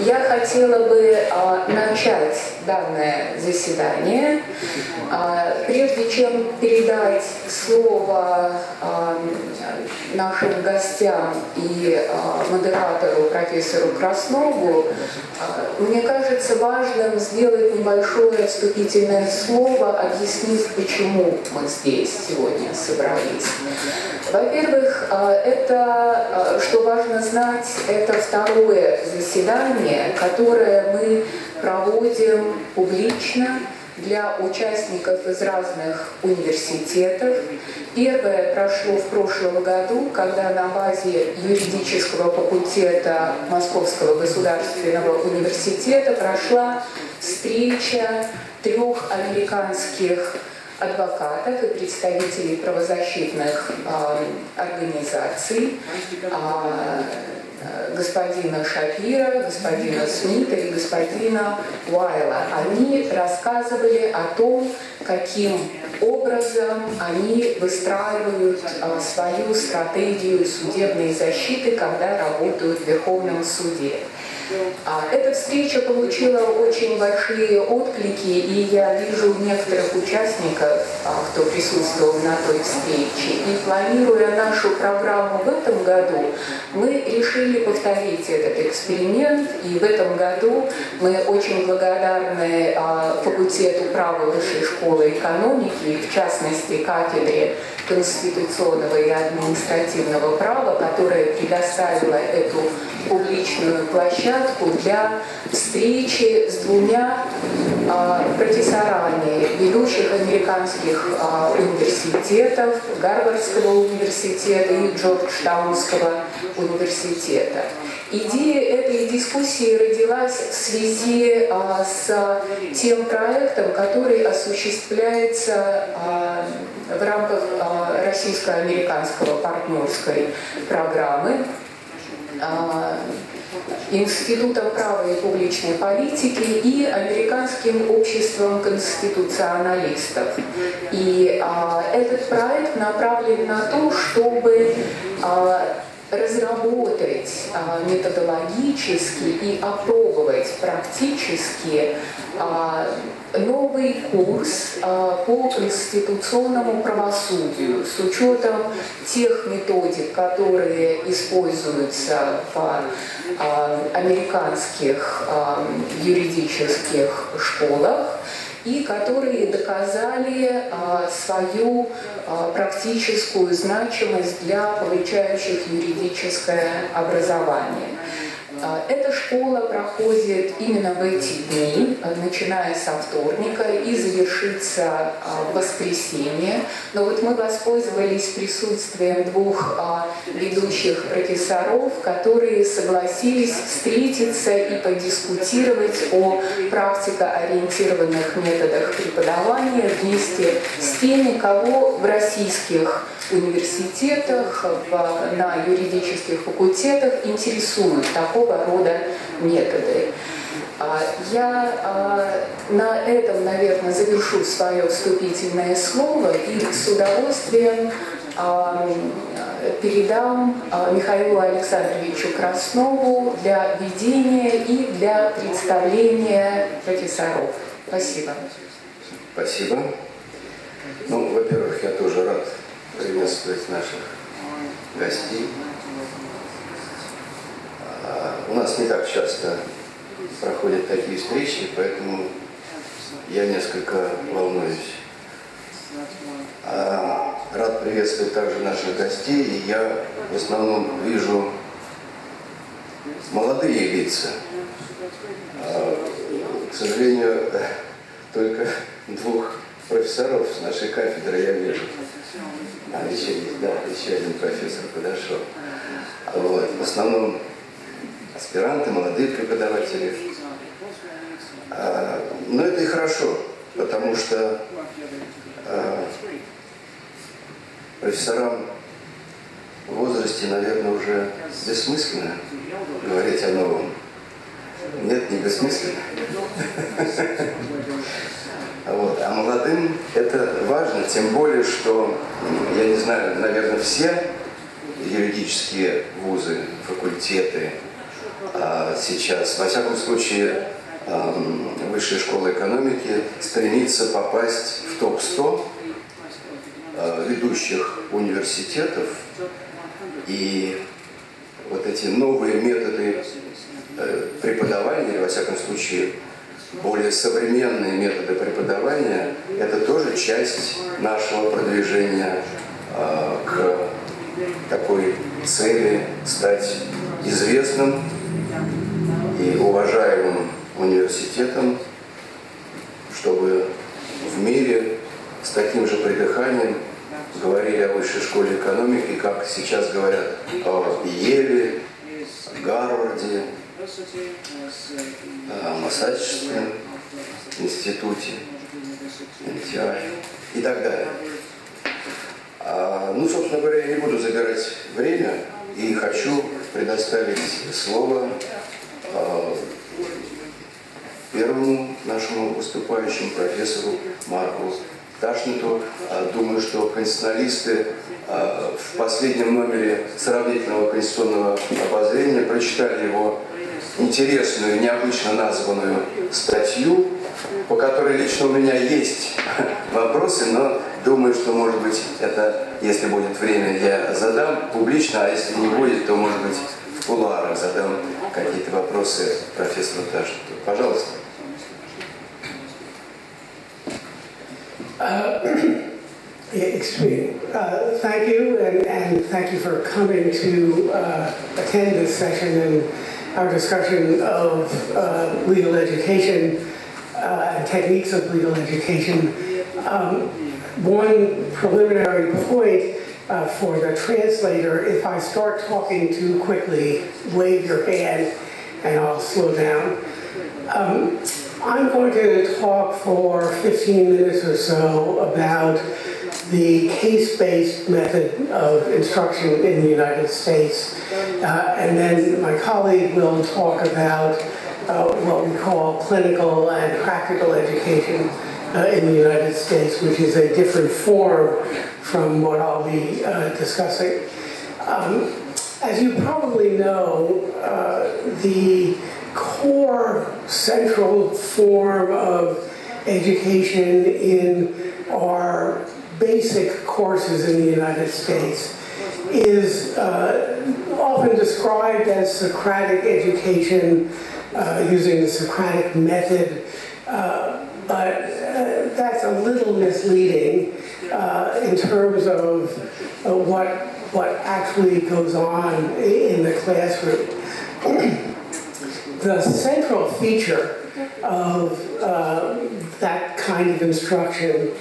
Я хотела бы начать данное заседание. Прежде чем передать слово нашим гостям и модератору профессору Краснову, мне кажется важным сделать небольшое вступительное слово, объяснив, почему мы здесь сегодня собрались. Во-первых, это, что важно знать, это второе заседание, которое мы проводим публично для участников из разных университетов. Первое прошло в прошлом году, когда на базе юридического факультета Московского государственного университета прошла встреча 3 американских адвокатов и представителей правозащитных организаций, господина Шапира, господина Смита и господина Уайла. Они рассказывали о том, каким образом они выстраивают свою стратегию судебной защиты, когда работают в Верховном суде. Эта встреча получила очень большие отклики, и я вижу некоторых участников, кто присутствовал на той встрече. И планируя нашу программу в этом году, мы решили повторить этот эксперимент. И в этом году мы очень благодарны факультету права Высшей школы экономики, и в частности кафедре конституционного и административного права, которая предоставила эту публичную площадку для встречи с 2 профессорами ведущих американских университетов, Гарвардского университета и Джорджтаунского университета. Идея этой дискуссии родилась в связи с тем проектом, который осуществляется в рамках российско-американского партнерской программы Институтом права и публичной политики и Американским обществом конституционалистов. И этот проект направлен на то, чтобы разработать методологически и опробовать практически новый курс по конституционному правосудию с учетом тех методик, которые используются в американских юридических школах и которые доказали свою практическую значимость для получающих юридическое образование. Эта школа проходит именно в эти дни, начиная со вторника и завершится в воскресенье. Но вот мы воспользовались присутствием 2 ведущих профессоров, которые согласились встретиться и подискутировать о практико-ориентированных методах преподавания вместе с теми, кого в российских университетах, на юридических факультетах интересуют такого рода методы. Я на этом, наверное, завершу свое вступительное слово и с удовольствием передам Михаилу Александровичу Краснову для ведения и для представления профессоров. Спасибо. Спасибо. Ну, во-первых, я тоже рад приветствовать наших гостей. У нас не так часто проходят такие встречи, поэтому я несколько волнуюсь. Рад приветствовать также наших гостей, и я в основном вижу молодые лица. К сожалению, только 2 профессоров с нашей кафедры я вижу. Еще один профессор подошел. Вот. В основном аспиранты, молодые преподаватели. Но это и хорошо, потому что профессорам в возрасте, наверное, уже бессмысленно говорить о новом. Нет, не бессмысленно. Вот. А молодым это важно, тем более, что, я не знаю, наверное, все юридические вузы, факультеты сейчас, во всяком случае, Высшая школа экономики стремится попасть в топ-100 ведущих университетов, и вот эти новые методы преподавания, или во всяком случае более современные методы преподавания, это тоже часть нашего продвижения к такой цели стать известным и уважаемым университетом, чтобы в мире с таким же придыханием говорили о Высшей школе экономики, как сейчас говорят о Еле, Гарварде, о Массачусетском институте, MTI и так далее. Ну, собственно говоря, я не буду забирать время и хочу предоставить слово первому нашему выступающему, профессору Марку Ташниту. Думаю, что конституционалисты в последнем номере сравнительного конституционного обозрения прочитали его интересную, необычно названную статью, по которой лично у меня есть вопросы, но думаю, что, может быть, это, если будет время, я задам публично, а если не будет, то, может быть, в кулуарах задам какие-то вопросы профессору Ташниту. Пожалуйста. Thank you, and thank you for coming to attend this session and our discussion of legal education and techniques of legal education. One preliminary point for the translator: if I start talking too quickly, wave your hand and I'll slow down. I'm going to talk for 15 minutes or so about the case-based method of instruction in the United States. And then my colleague will talk about what we call clinical and practical education in the United States, which is a different form from what I'll be discussing. As you probably know, the core central form of education in our basic courses in the United States is often described as Socratic education using the Socratic method, but that's a little misleading in terms of what actually goes on in the classroom. The central feature of that kind of instruction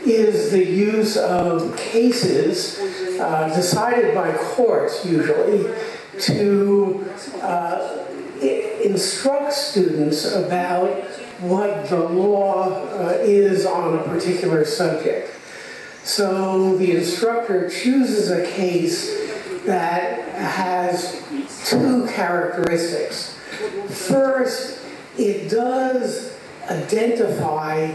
is the use of cases decided by courts usually to instruct students about what the law is on a particular subject. So the instructor chooses a case that has two characteristics. First, it does identify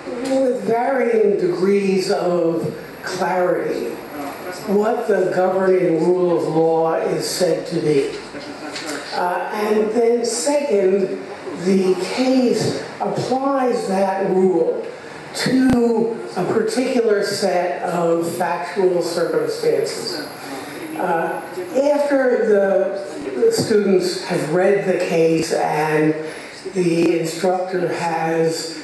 with varying degrees of clarity what the governing rule of law is said to be. And then second, the case applies that rule to a particular set of factual circumstances. After the students have read the case and the instructor has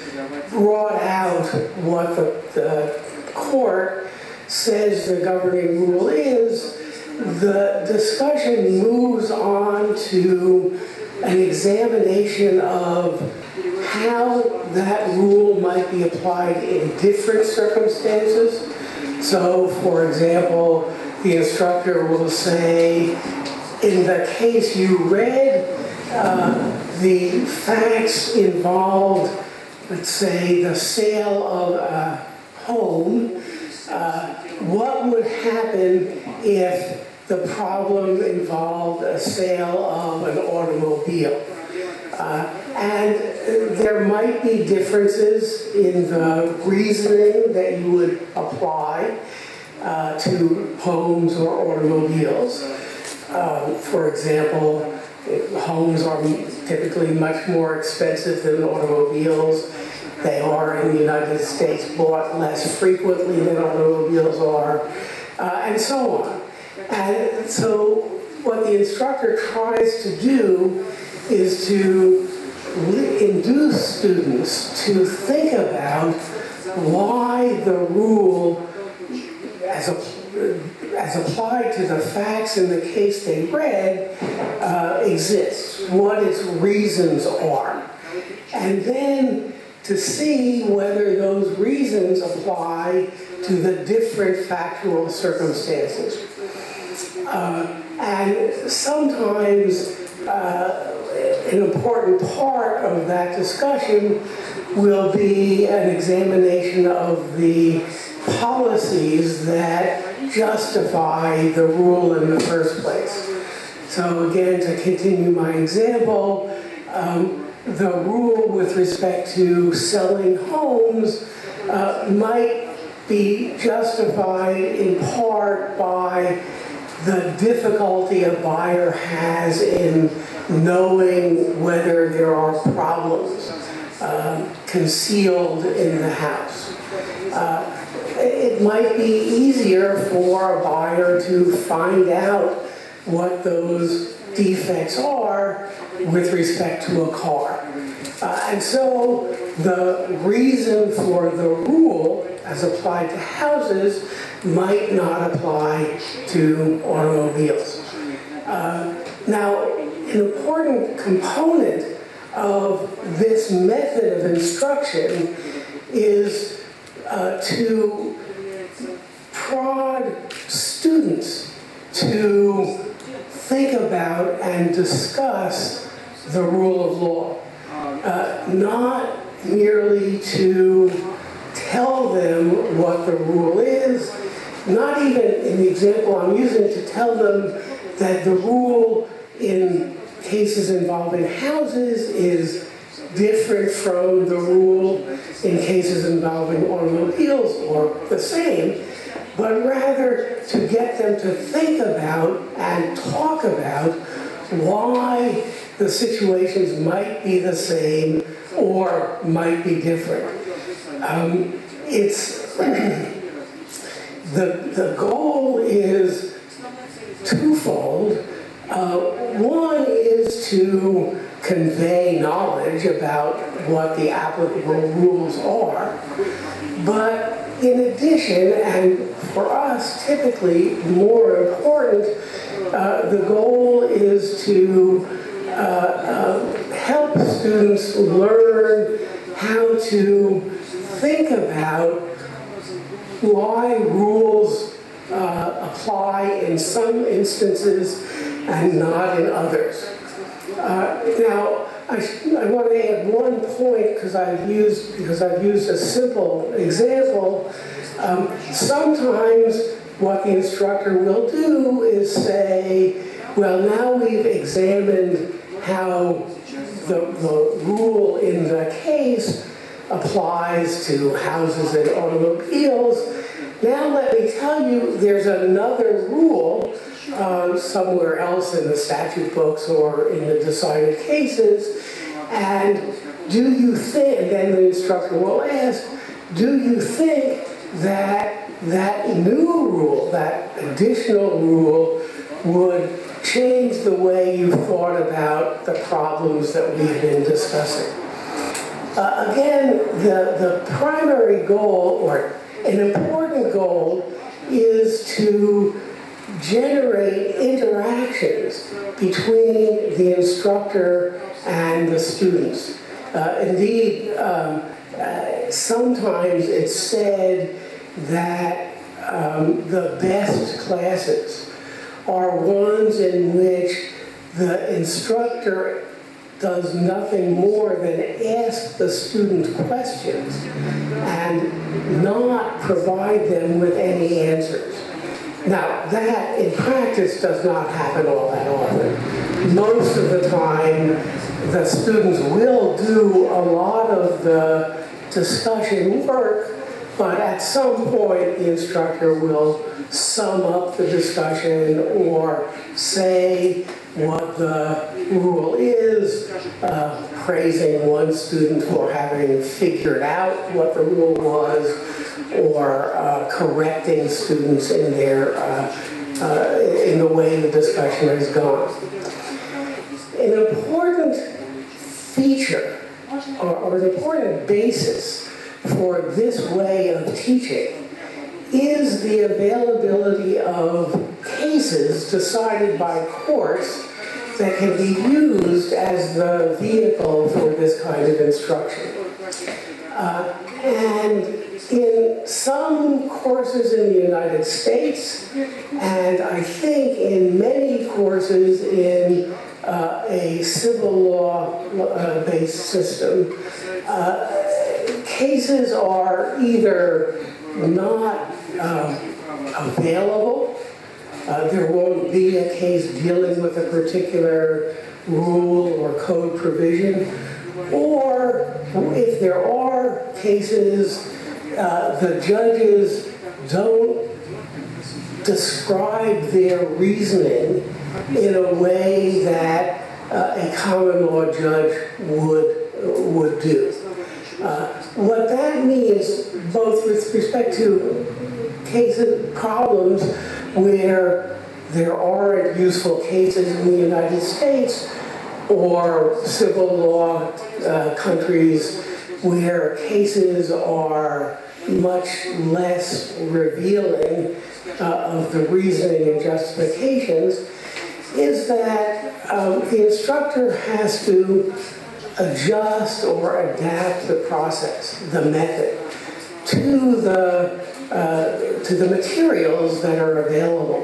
brought out what the court says the governing rule is, the discussion moves on to an examination of how that rule might be applied in different circumstances. So, for example, the instructor will say, in the case you read, the facts involved, let's say, the sale of a home. What would happen if the problem involved a sale of an automobile? And there might be differences in the reasoning that you would apply to homes or automobiles. For example, Homes are typically much more expensive than automobiles. They are in the United States bought less frequently than automobiles are, and so on. And so what the instructor tries to do is to induce students to think about why the rule, as applied to the facts in the case they read, exists, what its reasons are. And then to see whether those reasons apply to the different factual circumstances. And sometimes an important part of that discussion will be an examination of the policies that justify the rule in the first place. So again, to continue my example, the rule with respect to selling homes might be justified in part by the difficulty a buyer has in knowing whether there are problems concealed in the house. It might be easier for a buyer to find out what those defects are with respect to a car. And so the reason for the rule as applied to houses might not apply to automobiles. Now, an important component of this method of instruction is to prod students to think about and discuss the rule of law, not merely to tell them what the rule is, not even in the example I'm using to tell them that the rule in cases involving houses is different from the rule in cases involving automobiles or the same, but rather to get them to think about and talk about why the situations might be the same or might be different. The goal is twofold. One is to convey knowledge about what the applicable rules are, but in addition, and for us typically more important, the goal is to help students learn how to think about why rules apply in some instances and not in others. Now, I want to add one point because I've used a simple example. Sometimes what the instructor will do is say, well, now we've examined how the rule in the case applies to houses and automobiles. Now let me tell you there's another rule somewhere else in the statute books or in the decided cases, and do you think, and then the instructor will ask, do you think that that new rule, that additional rule, would change the way you thought about the problems that we've been discussing? Again, the primary goal, or an important goal, is to generate interactions between the instructor and the students. Indeed, sometimes it's said that the best classes are ones in which the instructor does nothing more than ask the student questions and not provide them with any answers. Now, that in practice does not happen all that often. Most of the time, the students will do a lot of the discussion work, but at some point the instructor will sum up the discussion or say what the rule is, praising one student for having figured out what the rule was, or correcting students in their in the way the discussion has gone. An important feature or an important basis for this way of teaching is the availability of cases decided by courts that can be used as the vehicle for this kind of instruction. And in some courses in the United States, and I think in many courses in a civil law-based system, cases are either not available. There won't be a case dealing with a particular rule or code provision, or if there are cases, the judges don't describe their reasoning in a way that a common law judge would do. What that means, both with respect to cases, problems where there aren't useful cases in the United States, or civil law countries where cases are much less revealing of the reasoning and justifications, is that the instructor has to adjust or adapt the process, the method, to the materials that are available.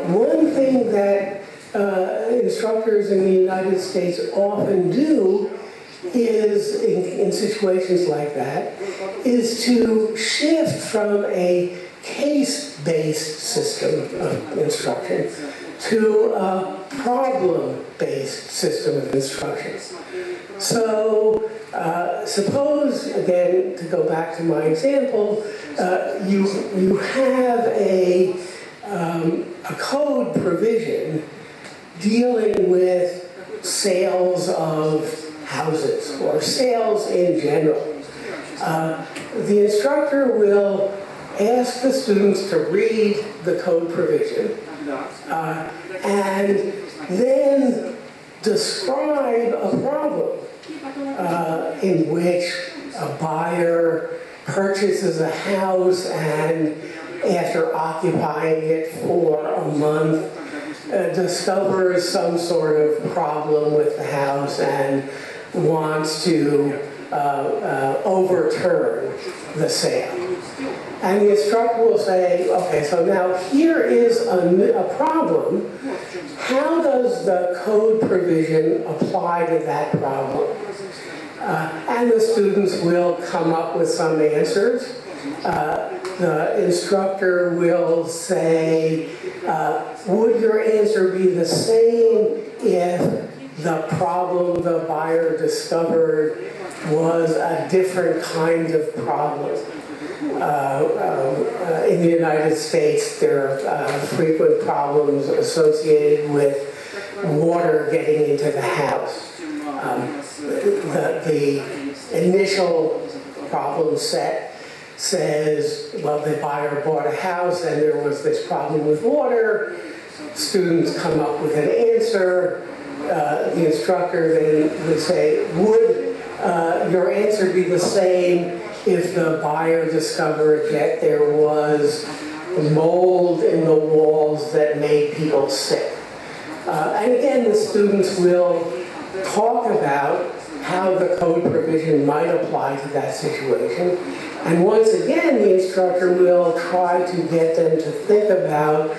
One thing that instructors in the United States often do is, in situations like that, is to shift from a case-based system of instruction to a problem-based system of instruction. So suppose, again, to go back to my example, you have a code provision dealing with sales of houses or sales in general. The instructor will ask the students to read the code provision and then describe a problem in which a buyer purchases a house and after occupying it for a month discovers some sort of problem with the house and wants to overturn the sale. And the instructor will say, okay, so now here is a problem. How does the code provision apply to that problem? And the students will come up with some answers. The instructor will say, would your answer be the same if the problem the buyer discovered was a different kind of problem? In the United States, there are frequent problems associated with water getting into the house. The initial problem set says, well, the buyer bought a house and there was this problem with water. Students come up with an answer. The instructor then would say, would your answer be the same if the buyer discovered that there was mold in the walls that made people sick? And again, the students will talk about how the code provision might apply to that situation. And once again, the instructor will try to get them to think about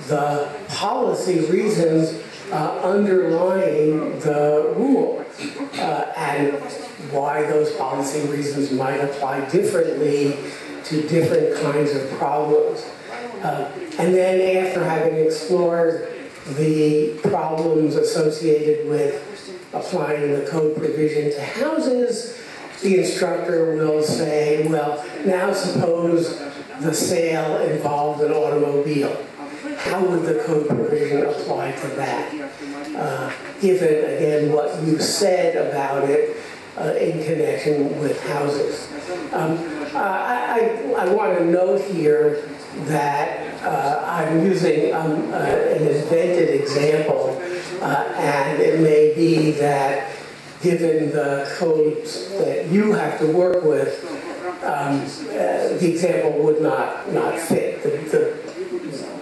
the policy reasons underlying the rule and why those policy reasons might apply differently to different kinds of problems. And then after having explored the problems associated with applying the code provision to houses, the instructor will say, well, now suppose the sale involved an automobile. how would the code provision apply to that? Given, again, what you said about it in connection with houses. I want to note here that I'm using an invented example, and it may be that given the codes that you have to work with, the example would not fit.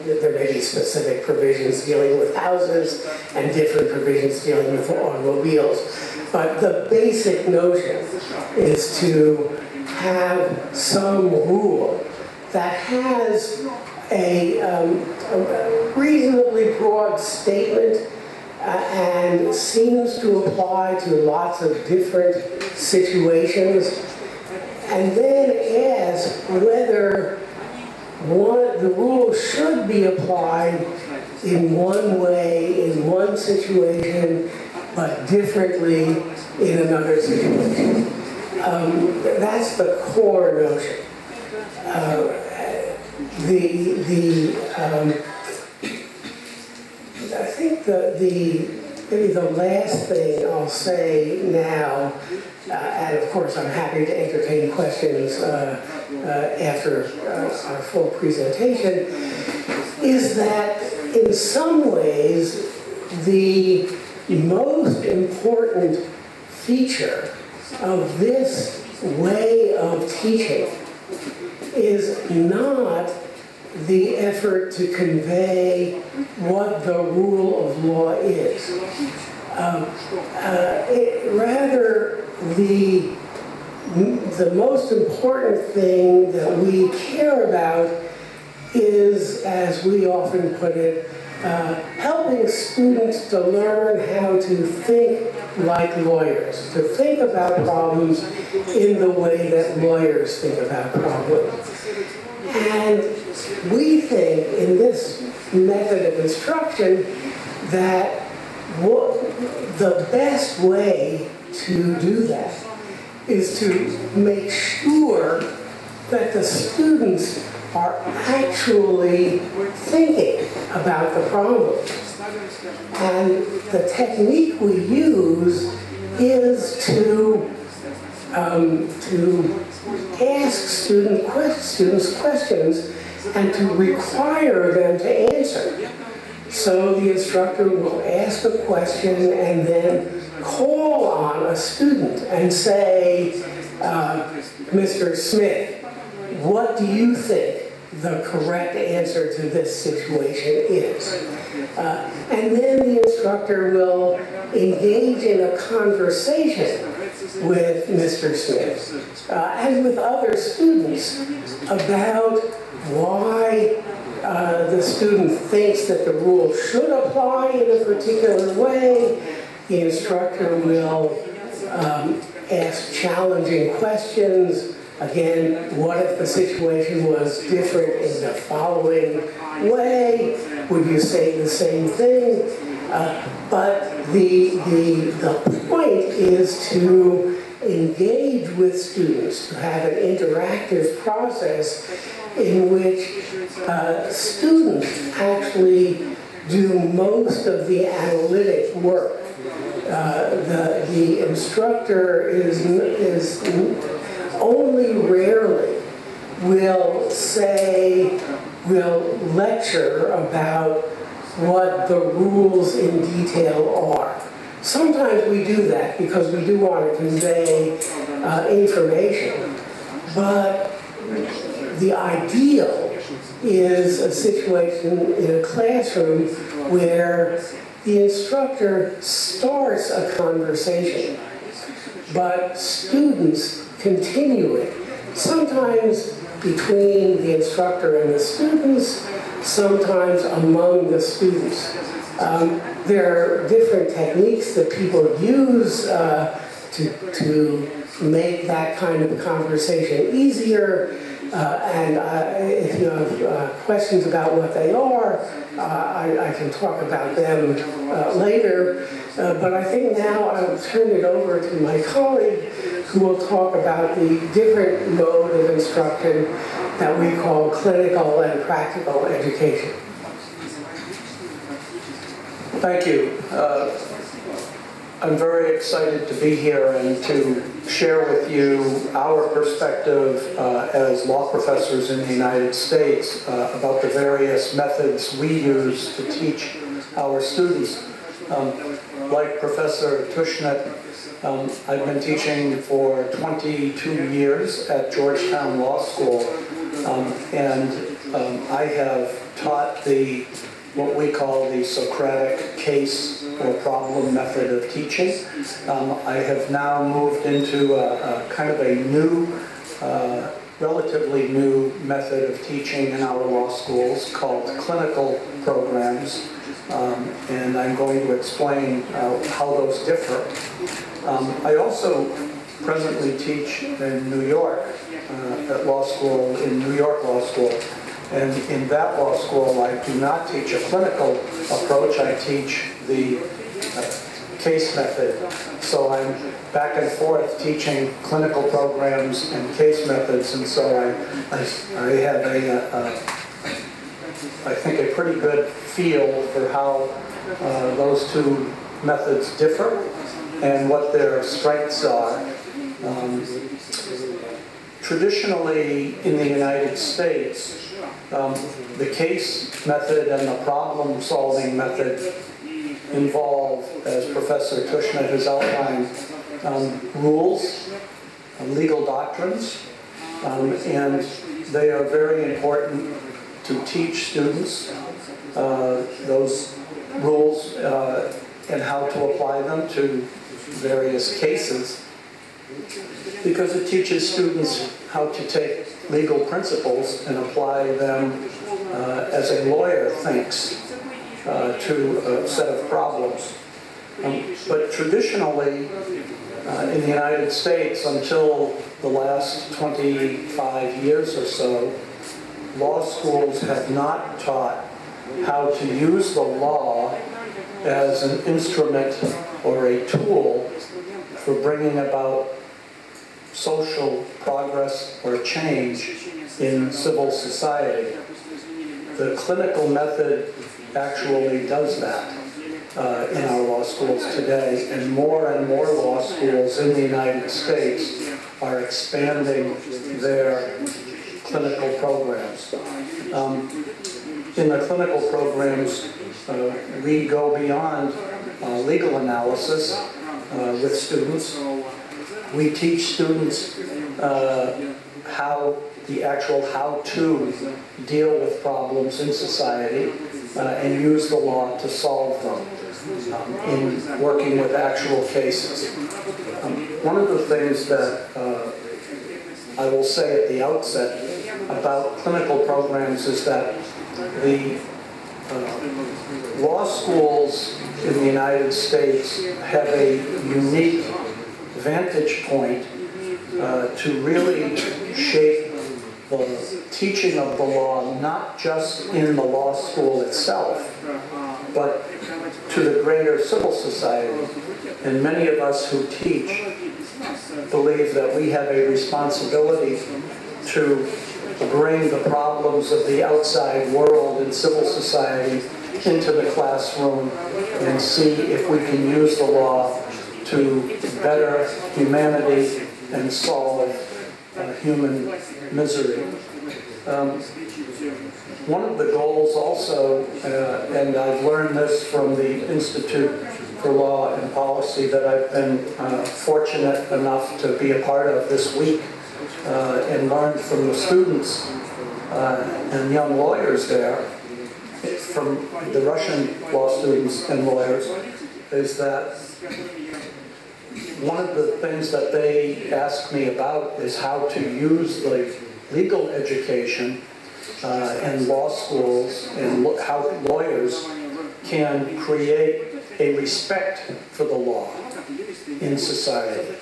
There may be specific provisions dealing with houses and different provisions dealing with automobiles. But the basic notion is to have some rule that has a reasonably broad statement and seems to apply to lots of different situations, and then ask whether the rule should be applied in one way, in one situation, but differently in another situation. That's the core notion. I think maybe the last thing I'll say now, and of course I'm happy to entertain questions after our full presentation, is that in some ways the most important feature of this way of teaching is not the effort to convey what the rule of law is. Rather, the most important thing that we care about is, as we often put it, helping students to learn how to think like lawyers, to think about problems in the way that lawyers think about problems. And we think in this method of instruction that the best way to do that is to make sure that the students are actually thinking about the problem. And the technique we use is to ask students questions and to require them to answer. So the instructor will ask a question and then call on a student and say, Mr. Smith, what do you think the correct answer to this situation is? And then the instructor will engage in a conversation with Mr. Smith and with other students about why the student thinks that the rule should apply in a particular way. The instructor will ask challenging questions. Again, what if the situation was different in the following way? Would you say the same thing? But the point is to engage with students, to have an interactive process in which students actually do most of the analytic work. The instructor is only rarely will lecture about what the rules in detail are. Sometimes we do that because we do want to convey information, but the ideal is a situation in a classroom where the instructor starts a conversation, but students continue it, sometimes between the instructor and the students, sometimes among the students. There are different techniques that people use to make that kind of conversation easier. And if you have questions about what they are, I can talk about them later. But I think now I'll turn it over to my colleague who will talk about the different mode of instruction that we call clinical and practical education. Thank you. I'm very excited to be here and to share with you our perspective as law professors in the United States about the various methods we use to teach our students. Like Professor Tushnet, I've been teaching for 22 years at Georgetown Law School, and I have taught what we call the Socratic case or problem method of teaching. I have now moved into a kind of a new, relatively new method of teaching in our law schools called clinical programs, and I'm going to explain how those differ. I also presently teach in New York at law school, in New York Law School. And in that law school, I do not teach a clinical approach. I teach the case method. So I'm back and forth teaching clinical programs and case methods. And so I have I think a pretty good feel for how those two methods differ and what their strengths are. Traditionally, in the United States, the case method and the problem-solving method involve, as Professor Tushnet has outlined, rules, legal doctrines, and they are very important to teach students those rules and how to apply them to various cases, because it teaches students how to take legal principles and apply them as a lawyer thinks to a set of problems. But traditionally, in the United States, until the last 25 years or so, law schools have not taught how to use the law as an instrument or a tool for bringing about social progress or change in civil society. The clinical method actually does that in our law schools today, and more law schools in the United States are expanding their clinical programs. In the clinical programs, we go beyond legal analysis with students. We teach students how to deal with problems in society and use the law to solve them in working with actual cases. One of the things that I will say at the outset about clinical programs is that the law schools in the United States have a unique vantage point to really shape the teaching of the law, not just in the law school itself, but to the greater civil society. And many of us who teach believe that we have a responsibility to bring the problems of the outside world and civil society into the classroom and see if we can use the law to better humanity and solve human misery. One of the goals also, and I've learned this from the Institute for Law and Policy that I've been fortunate enough to be a part of this week and learned from the students and young lawyers there, from the Russian law students and lawyers, is that one of the things that they ask me about is how to use the legal education and law schools and how lawyers can create a respect for the law in society.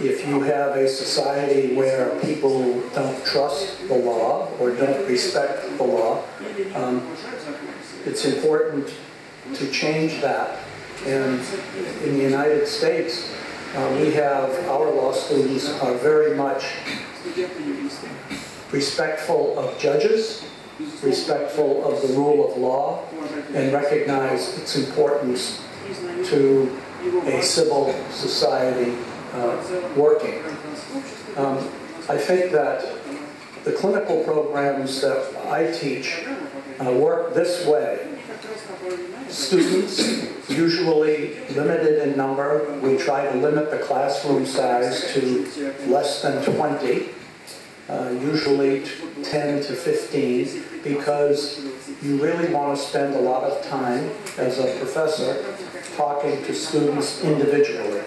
If you have a society where people don't trust the law or don't respect the law, it's important to change that. And in the United States, our law students are very much respectful of judges respectful of the rule of law, and recognize its importance to a civil society working. I think that the clinical programs that I teach work this way. Students, usually limited in number, we try to limit the classroom size to less than 20, usually 10 to 15, because you really want to spend a lot of time as a professor talking to students individually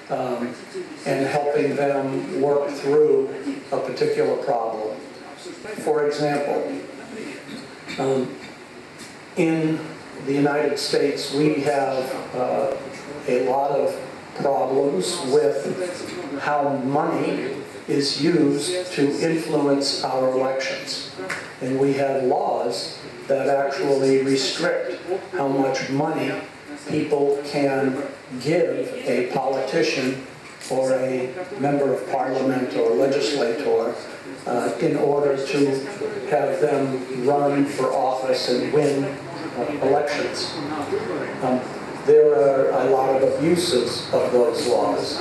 and helping them work through a particular problem. For example, in the United States, we have a lot of problems with how money is used to influence our elections. And we have laws that actually restrict how much money people can give a politician or a member of parliament or legislator in order to have them run for office and win elections. There are a lot of abuses of those laws.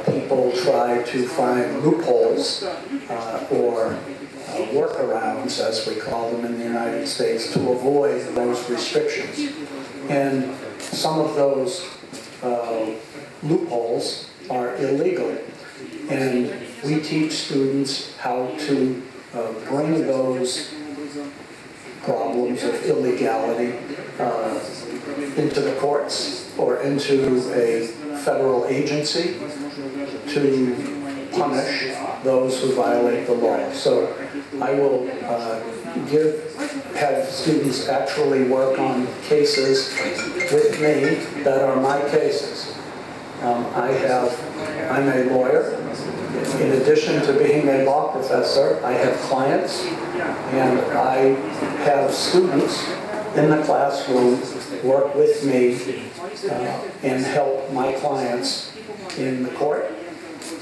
People try to find loopholes or workarounds, as we call them in the United States, to avoid those restrictions. And some of those loopholes are illegal. And we teach students how to bring those problems of illegality into the courts or into a federal agency to punish those who violate the law. So I will have students actually work on cases with me that are my cases. I'm a lawyer. In addition to being a law professor, I have clients, and I have students in the classroom work with me and help my clients in the court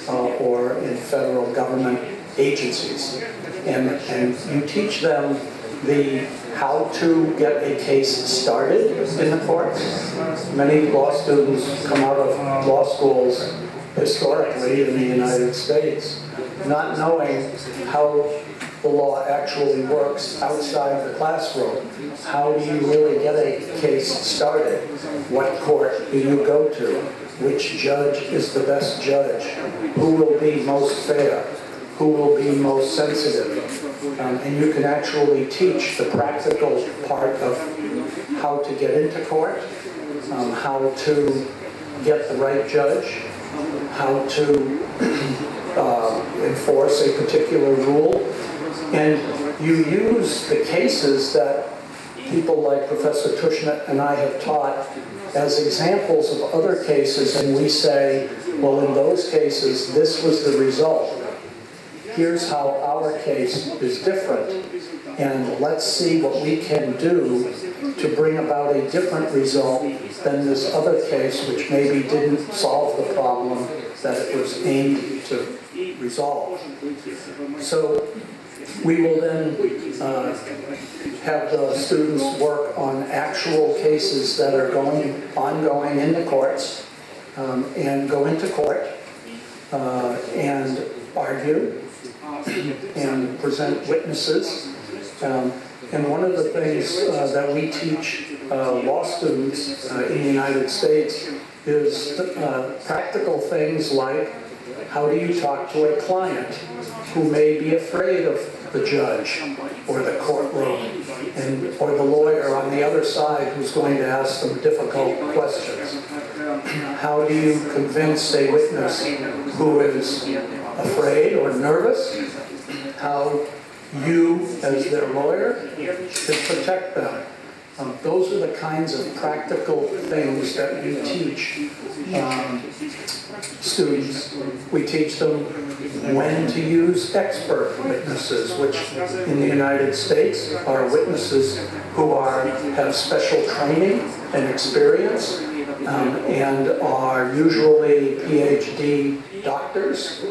or in federal government agencies. And you teach them how to get a case started in the courts. Many law students come out of law schools historically in the United States not knowing how the law actually works outside the classroom. How do you really get a case started? What court do you go to? Which judge is the best judge? Who will be most fair? Who will be most sensitive? And you can actually teach the practical part of how to get into court, how to get the right judge, how to enforce a particular rule. And you use the cases that people like Professor Tushnet and I have taught as examples of other cases, and we say, well, in those cases, this was the result. Here's how our case is different, and let's see what we can do to bring about a different result than this other case, which maybe didn't solve the problem that it was aimed to resolve. So we will then have the students work on actual cases that are ongoing in the courts, and go into court and argue and present witnesses. And one of the things that we teach law students in the United States is practical things like, how do you talk to a client who may be afraid of the judge or the courtroom, or the lawyer on the other side who's going to ask them difficult questions? How do you convince a witness who is afraid or nervous? How you, as their lawyer, can protect them. Those are the kinds of practical things that we teach students. We teach them when to use expert witnesses, which in the United States are witnesses who have special training and experience, and are usually PhD doctors,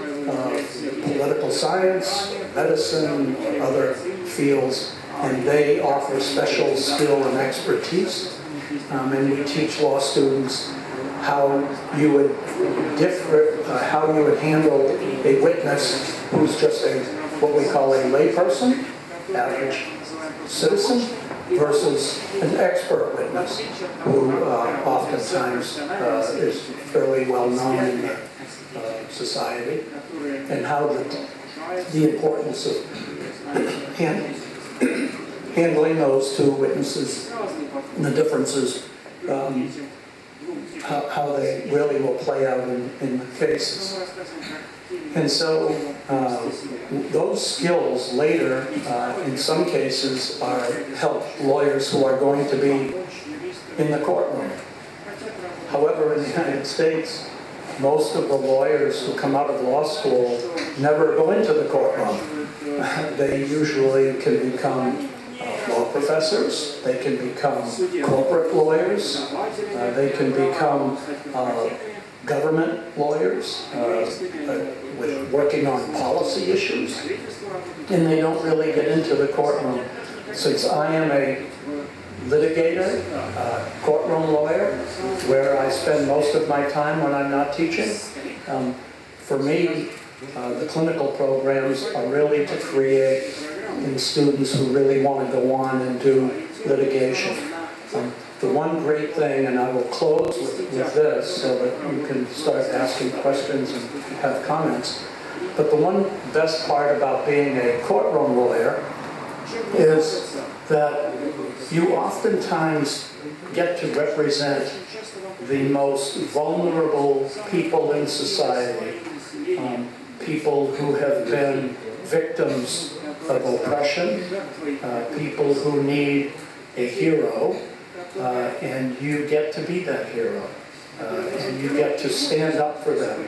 political science, medicine, other fields, and they offer special skill and expertise. And we teach law students how you would handle a witness who's just what we call a layperson, average citizen, versus an expert witness who oftentimes is fairly well known in the society, and how the importance of handling those two witnesses and the differences, how they really will play out in the cases. And so those skills later, in some cases, help lawyers who are going to be in the courtroom. However, in the United States, most of the lawyers who come out of law school never go into the courtroom. They usually can become law professors, they can become corporate lawyers, they can become government lawyers with working on policy issues, and they don't really get into the courtroom. Since I am a litigator, courtroom lawyer, where I spend most of my time when I'm not teaching, for me, the clinical programs are really to create in students who really want to go on and do litigation. The one great thing, and I will close with this so that you can start asking questions and have comments, but the one best part about being a courtroom lawyer is that you oftentimes get to represent the most vulnerable people in society, people who have been victims of oppression, people who need a hero, and you get to be that hero, and you get to stand up for them.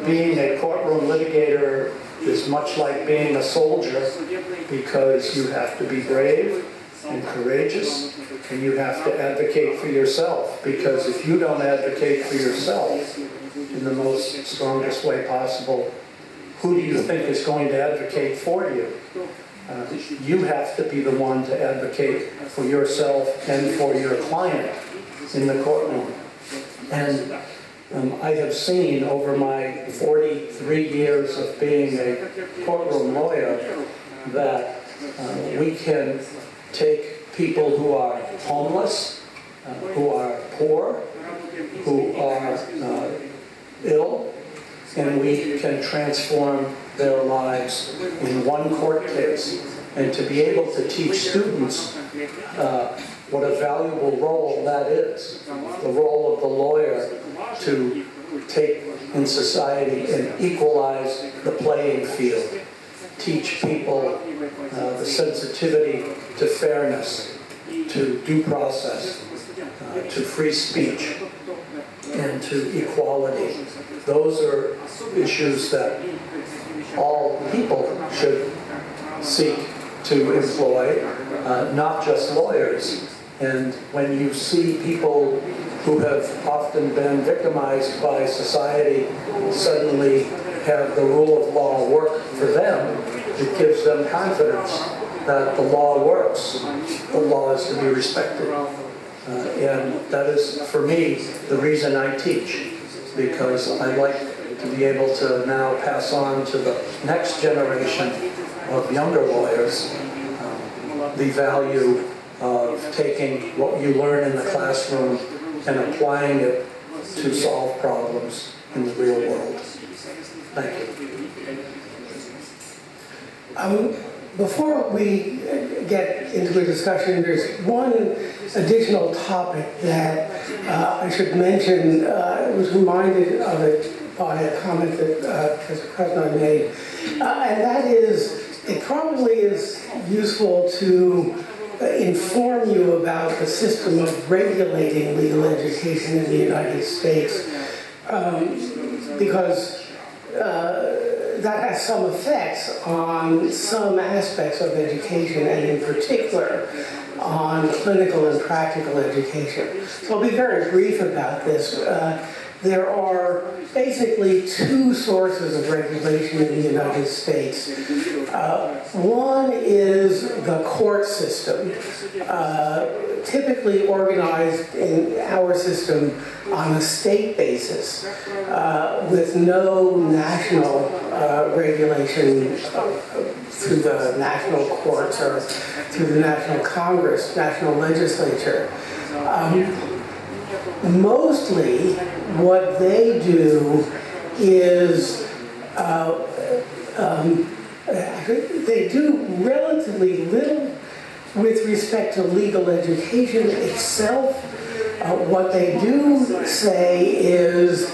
Being a courtroom litigator is much like being a soldier, because you have to be brave and courageous, and you have to advocate for yourself, because if you don't advocate for yourself in the most strongest way possible, who do you think is going to advocate for you? You have to be the one to advocate for yourself and for your client in the courtroom. And I have seen over my 43 years of being a courtroom lawyer that we can take people who are homeless, who are poor, who are ill, and we can transform their lives in one court case. And to be able to teach students what a valuable role that is, the role of the lawyer to take in society and equalize the playing field, teach people the sensitivity to fairness, to due process, to free speech, and to equality. Those are issues that all people should seek to employ, not just lawyers. And when you see people who have often been victimized by society suddenly have the rule of law work for them, it gives them confidence that the law works. The law is to be respected. And that is, for me, the reason I teach, because I like to be able to now pass on to the next generation of younger lawyers the value of taking what you learn in the classroom and applying it to solve problems in the real world. Thank you. Before we get into a discussion, there's one additional topic that I should mention. I was reminded of it by a comment that Professor Krasnod made, and that is, it probably is useful to inform you about the system of regulating legal education in the United States, because that has some effects on some aspects of education, and in particular on clinical and practical education. So I'll be very brief about this. there are basically two sources of regulation in the United States. One is the court system, typically organized in our system on a state basis, with no national regulation through the national courts or through the national Congress, national legislature. Mostly what they do is they do relatively little with respect to legal education itself. What they do say is,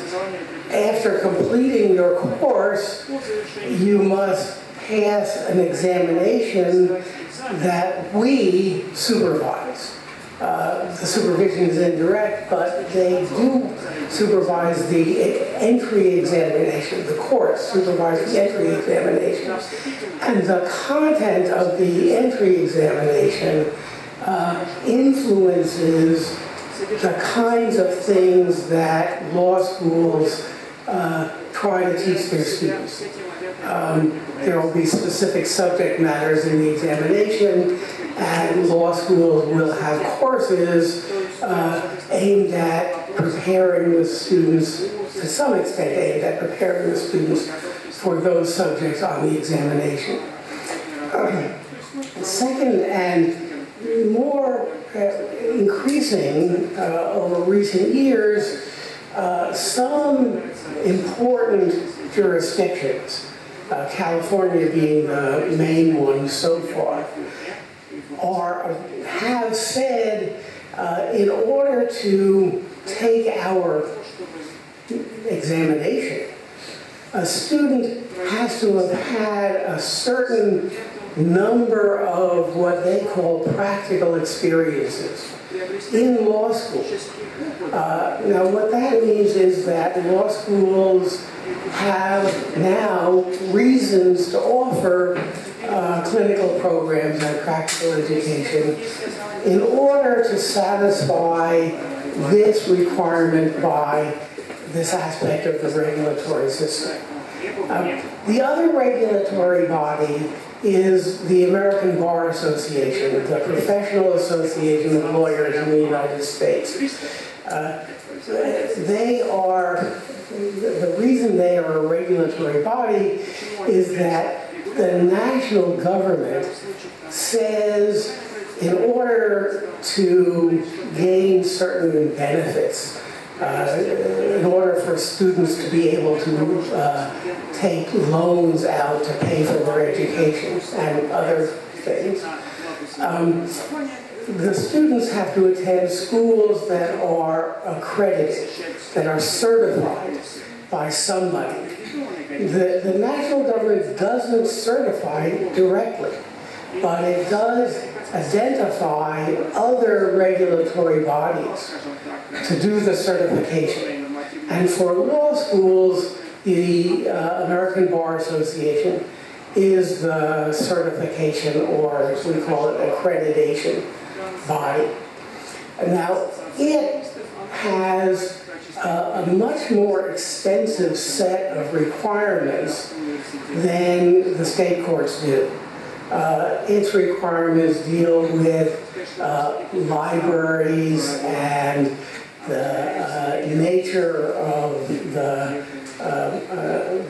after completing your course, you must pass an examination that we supervise. The supervision is indirect, but they do supervise the entry examination. The courts supervise the entry examination. And the content of the entry examination influences the kinds of things that law schools try to teach their students. There will be specific subject matters in the examination, and law schools will have courses aimed at preparing the students, to some extent aimed at preparing the students for those subjects on the examination. Second, and more increasing over recent years, some important jurisdictions, California being the main one so far, have said in order to take our examination, a student has to have had a certain number of what they call practical experiences in law school. Now what that means is that law schools have now reasons to offer clinical programs and practical education in order to satisfy this requirement by this aspect of the regulatory system. The other regulatory body is the American Bar Association, the professional association of lawyers in the United States. The reason they are a regulatory body is that the national government says in order to gain certain benefits, in order for students to be able to take loans out to pay for their education and other things, the students have to attend schools that are accredited, that are certified by somebody. The national government doesn't certify directly, but it does identify other regulatory bodies to do the certification. And for law schools, the American Bar Association is the certification, or as we call it, accreditation body. Now, it has a much more extensive set of requirements than the state courts do. Its requirements deal with libraries and the nature of the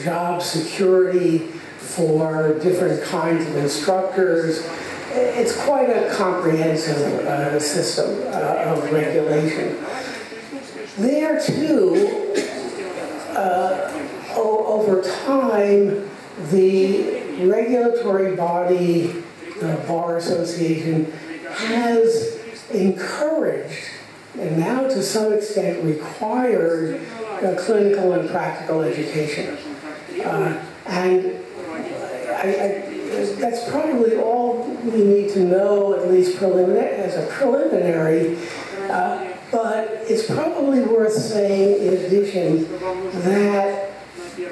job security for different kinds of instructors. It's quite a comprehensive system of regulation. There too, over time, the regulatory body, the Bar Association, has encouraged, and now to some extent required, clinical and practical education. And that's probably all we need to know, at least as a preliminary, but it's probably worth saying in addition that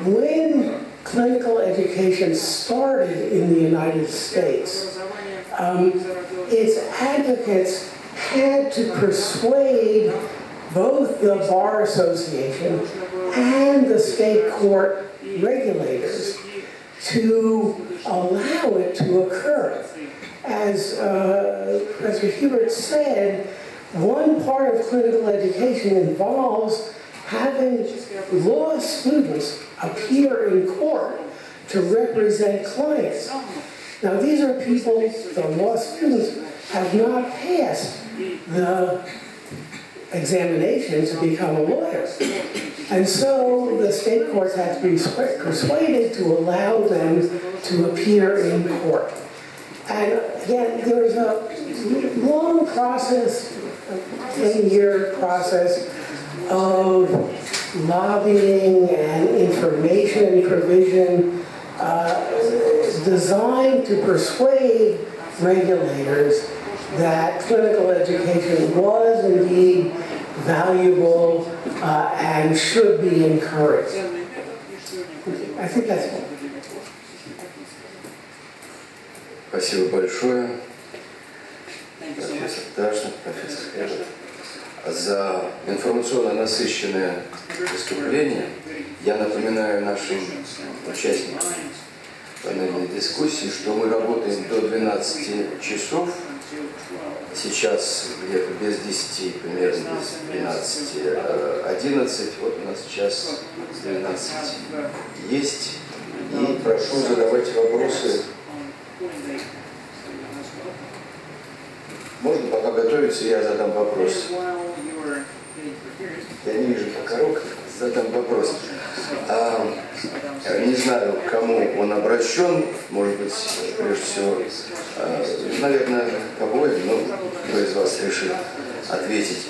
when clinical education started in the United States, its advocates had to persuade both the Bar Association and the state court regulators to allow it to occur. As Professor Hubert said, one part of clinical education involves having law students appear in court to represent clients. Now, these are people, the law students, have not passed the examination to become a lawyer. And so the state courts have to be persuaded to allow them to appear in court. And again, there's a long process, a 10-year process of lobbying and information provision designed to persuade regulators that clinical education was indeed valuable and should be encouraged. I think that's all. Спасибо большое, профессор Дашна, профессор Эббот, за информационно насыщенное выступление. Я напоминаю нашим участникам панельной дискуссии, что мы работаем до 12 часов. Сейчас где-то без 10, примерно без 12:11. Вот у нас час 12 есть. И прошу задавать вопросы. Можно пока готовиться, я задам вопрос. Я не вижу коробки, задам вопрос. Не знаю, к кому он обращен, может быть, прежде всего, наверное, к обоим, но кто из вас решит ответить.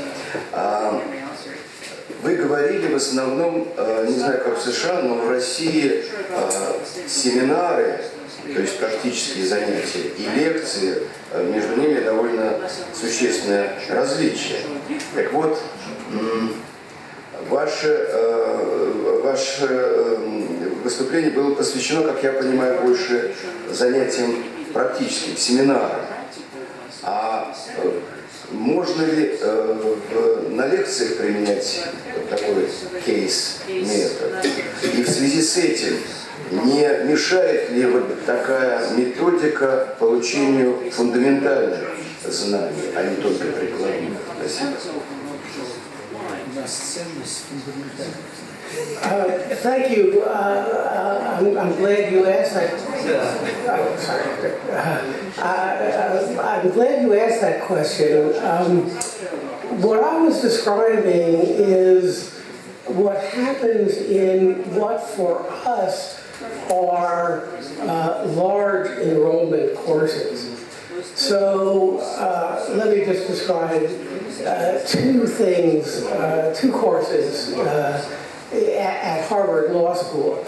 Вы говорили в основном, не знаю, как в США, но в России семинары, то есть практические занятия и лекции, между ними довольно существенное различие. Так вот, ваше выступление было посвящено, как я понимаю, больше занятиям практическим, семинарам. А можно ли на лекциях применять такой кейс-метод? И в связи с этим не мешает ли вот такая методика получению фундаментальных знаний, а не только прикладных? Спасибо. Thank you. I'm glad you asked that. I'm glad you asked that question. What I was describing is what happens in what for us are large enrollment courses. So let me just describe two things, two courses at Harvard Law School.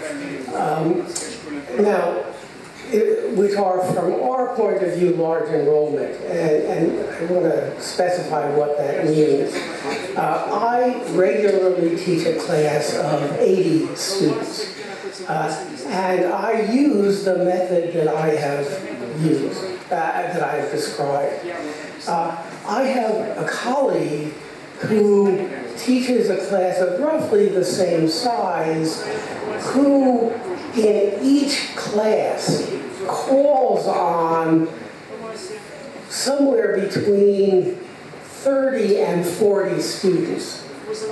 Now, which are, from our point of view, large enrollment, and I want to specify what that means. I regularly teach a class of 80 students, and I use the method that I have used, that I have described. I have a colleague who teaches a class of roughly the same size, who in each class calls on somewhere between 30 and 40 students,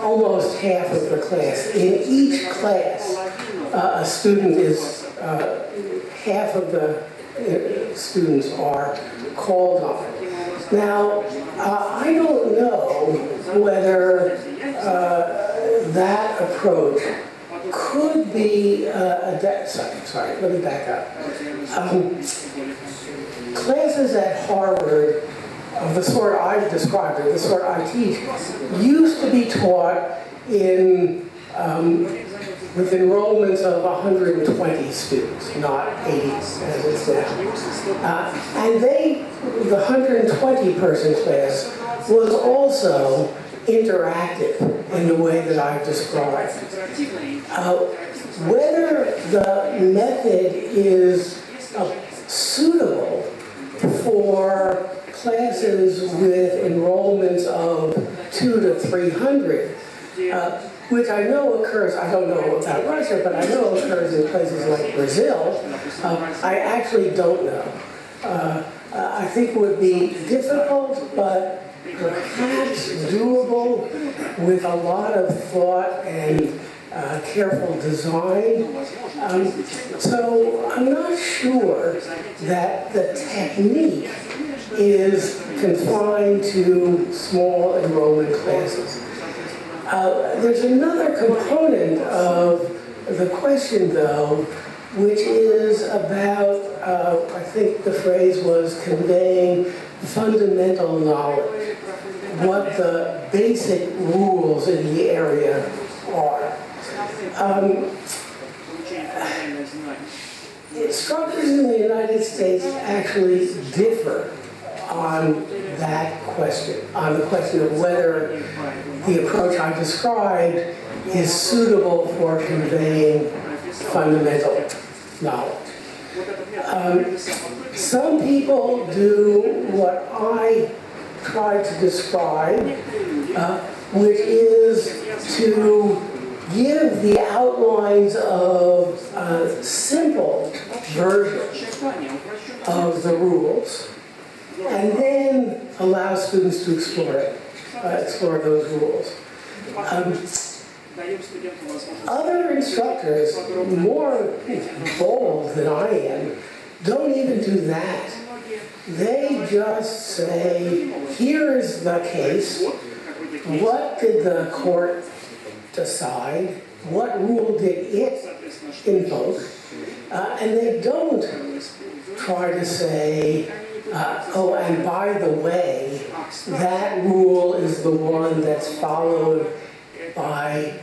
almost half of the class. In each class, a student is, half of the students are called on. Now, I don't know whether that approach could be sorry, let me back up. Classes at Harvard of the sort I've described, or the sort I teach, used to be taught in with enrollments of 120 students, not 80 as it's now. And the 120-person class was also interactive in the way that I've described. Whether the method is suitable for classes with enrollments of 200 to 300, which I know occurs, I don't know about Russia, but I know occurs in places like Brazil, I actually don't know. I think it would be difficult, but perhaps doable with a lot of thought and careful design. So I'm not sure that the technique is confined to small enrollment classes. There's another component of the question, though, which is about, I think the phrase was conveying fundamental knowledge, what the basic rules in the area are. Instructors in the United States actually differ on that question, on the question of whether the approach I described is suitable for conveying fundamental knowledge. Some people do what I tried to describe, which is to give the outlines of a simple version of the rules, and then allow students to explore those rules. Other instructors, more bold than I am, don't even do that. They just say, here's the case, what did the court decide, what rule did it invoke, and they don't try to say, oh, and by the way, that rule is the one that's followed by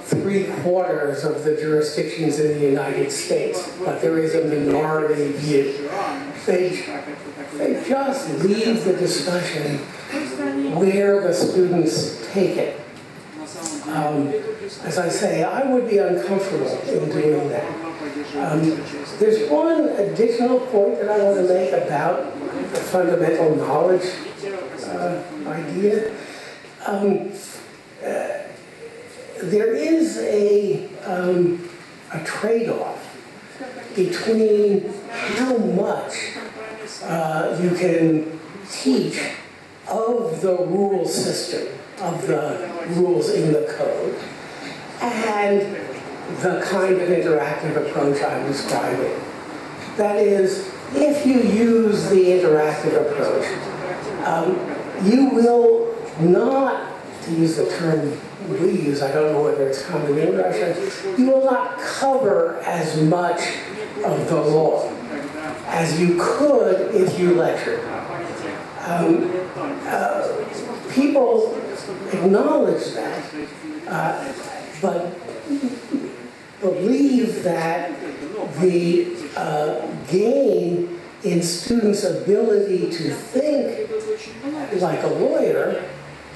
3/4 of the jurisdictions in the United States, but there is a minority view. They just leave the discussion where the students take it. As I say, I would be uncomfortable in doing that. There's one additional point that I want to make about the fundamental knowledge idea. There is a trade-off between how much you can teach of the rule system, of the rules in the code, and the kind of interactive approach I'm describing. That is, if you use the interactive approach, you will not, to use the term we use, I don't know whether it's common in Russia, you will not cover as much of the law as you could if you lectured. People acknowledge that, but believe that the gain in students' ability to think like a lawyer,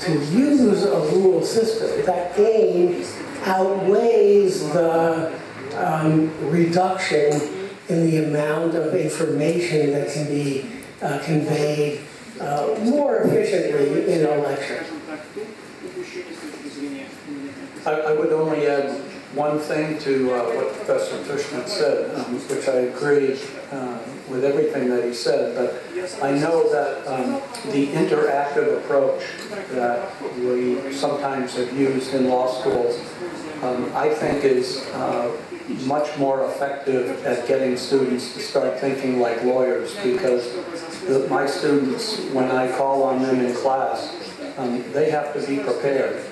to use a rule system, that gain outweighs the reduction in the amount of information that can be conveyed more efficiently in a lecture. I would only add one thing to what Professor Tushnet said, which I agree with everything that he said, but I know that the interactive approach that we sometimes have used in law schools, I think is much more effective at getting students to start thinking like lawyers, because my students, when I call on them in class, they have to be prepared.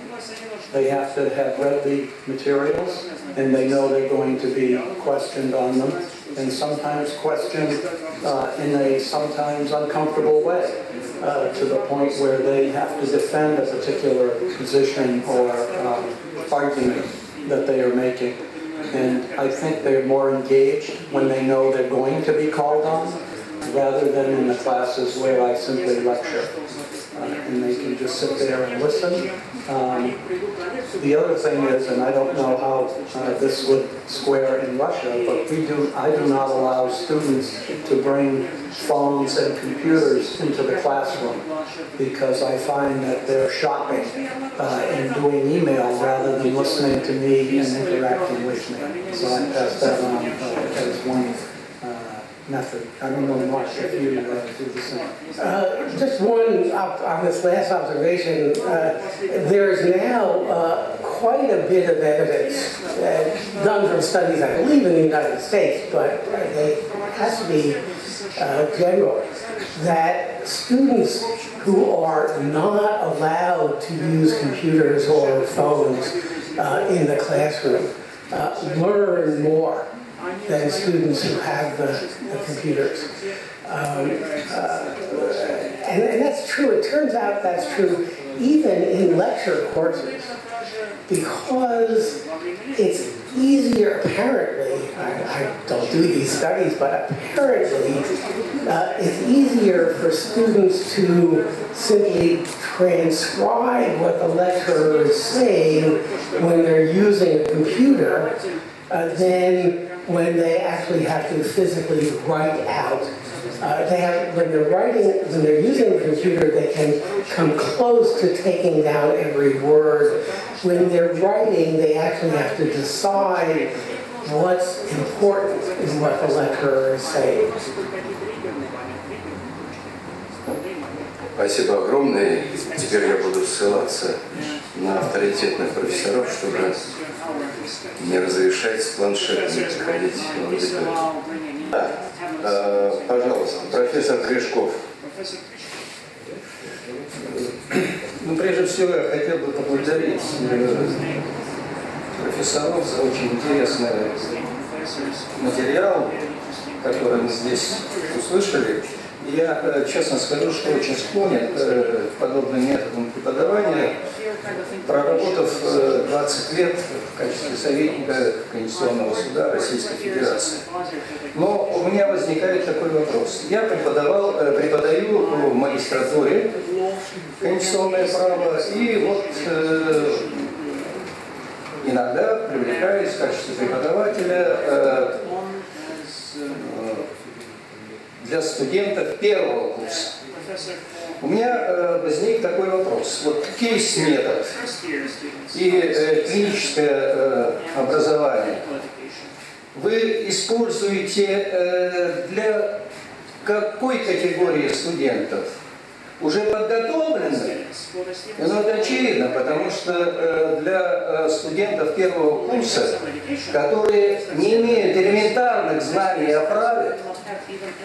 They have to have read the materials, and they know they're going to be questioned on them, and sometimes questioned in a sometimes uncomfortable way, to the point where they have to defend a particular position or argument that they are making. And I think they're more engaged when they know they're going to be called on, rather than in the classes where I simply lecture. and they can just sit there and listen. The other thing is, and I don't know how this would square in Russia, but I do not allow students to bring phones and computers into the classroom because I find that they're shopping and doing email rather than listening to me and interacting with me. So I pass that on as one method. I don't know, Mark, if you do the same. Just one on this last observation. There's now quite a bit of evidence done from studies, I believe, in the United States, but it has to be general, that students who are not allowed to use computers or phones in the classroom learn more than students who have the computers. And that's true. It turns out that's true even in lecture courses, because it's easier, apparently, I don't do these studies, but apparently it's easier for students to simply transcribe what the lecturer is saying when they're using a computer than when they actually have to physically write out. When they're using the computer, they can come close to taking down every word. When they're writing, they actually have to decide what's important in what the lecturer is saying. Спасибо огромное. Теперь я буду ссылаться на авторитетных профессоров, чтобы не разрешать с планшетом приходить в аудиторию. Пожалуйста, профессор Гришков. Ну, прежде всего, я хотел бы поблагодарить профессоров за очень интересный материал, который мы здесь услышали. Я честно скажу, что очень склонен к подобным методам преподавания, проработав 20 лет в качестве советника Конституционного суда Российской Федерации. Но у меня возникает такой вопрос. Я преподаю в магистратуре конституционное право, и вот иногда привлекаюсь в качестве преподавателя для студентов первого курса. У меня возник такой вопрос. Вот кейс-метод и клиническое образование вы используете для какой категории студентов? Уже подготовленные? Ну, это очевидно, потому что для студентов первого курса, которые не имеют элементарных знаний о праве,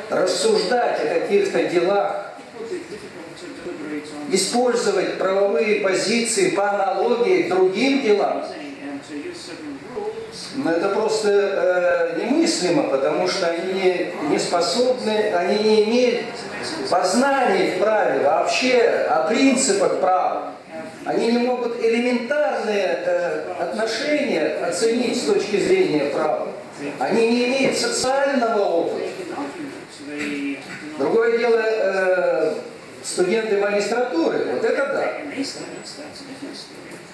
рассуждать о каких-то делах, использовать правовые позиции по аналогии к другим делам, но это просто немыслимо, потому что они не способны, они не имеют познаний в праве вообще, о принципах права. Они не могут элементарные отношения оценить с точки зрения права. Они не имеют социального опыта. Другое дело, студенты магистратуры, вот это да.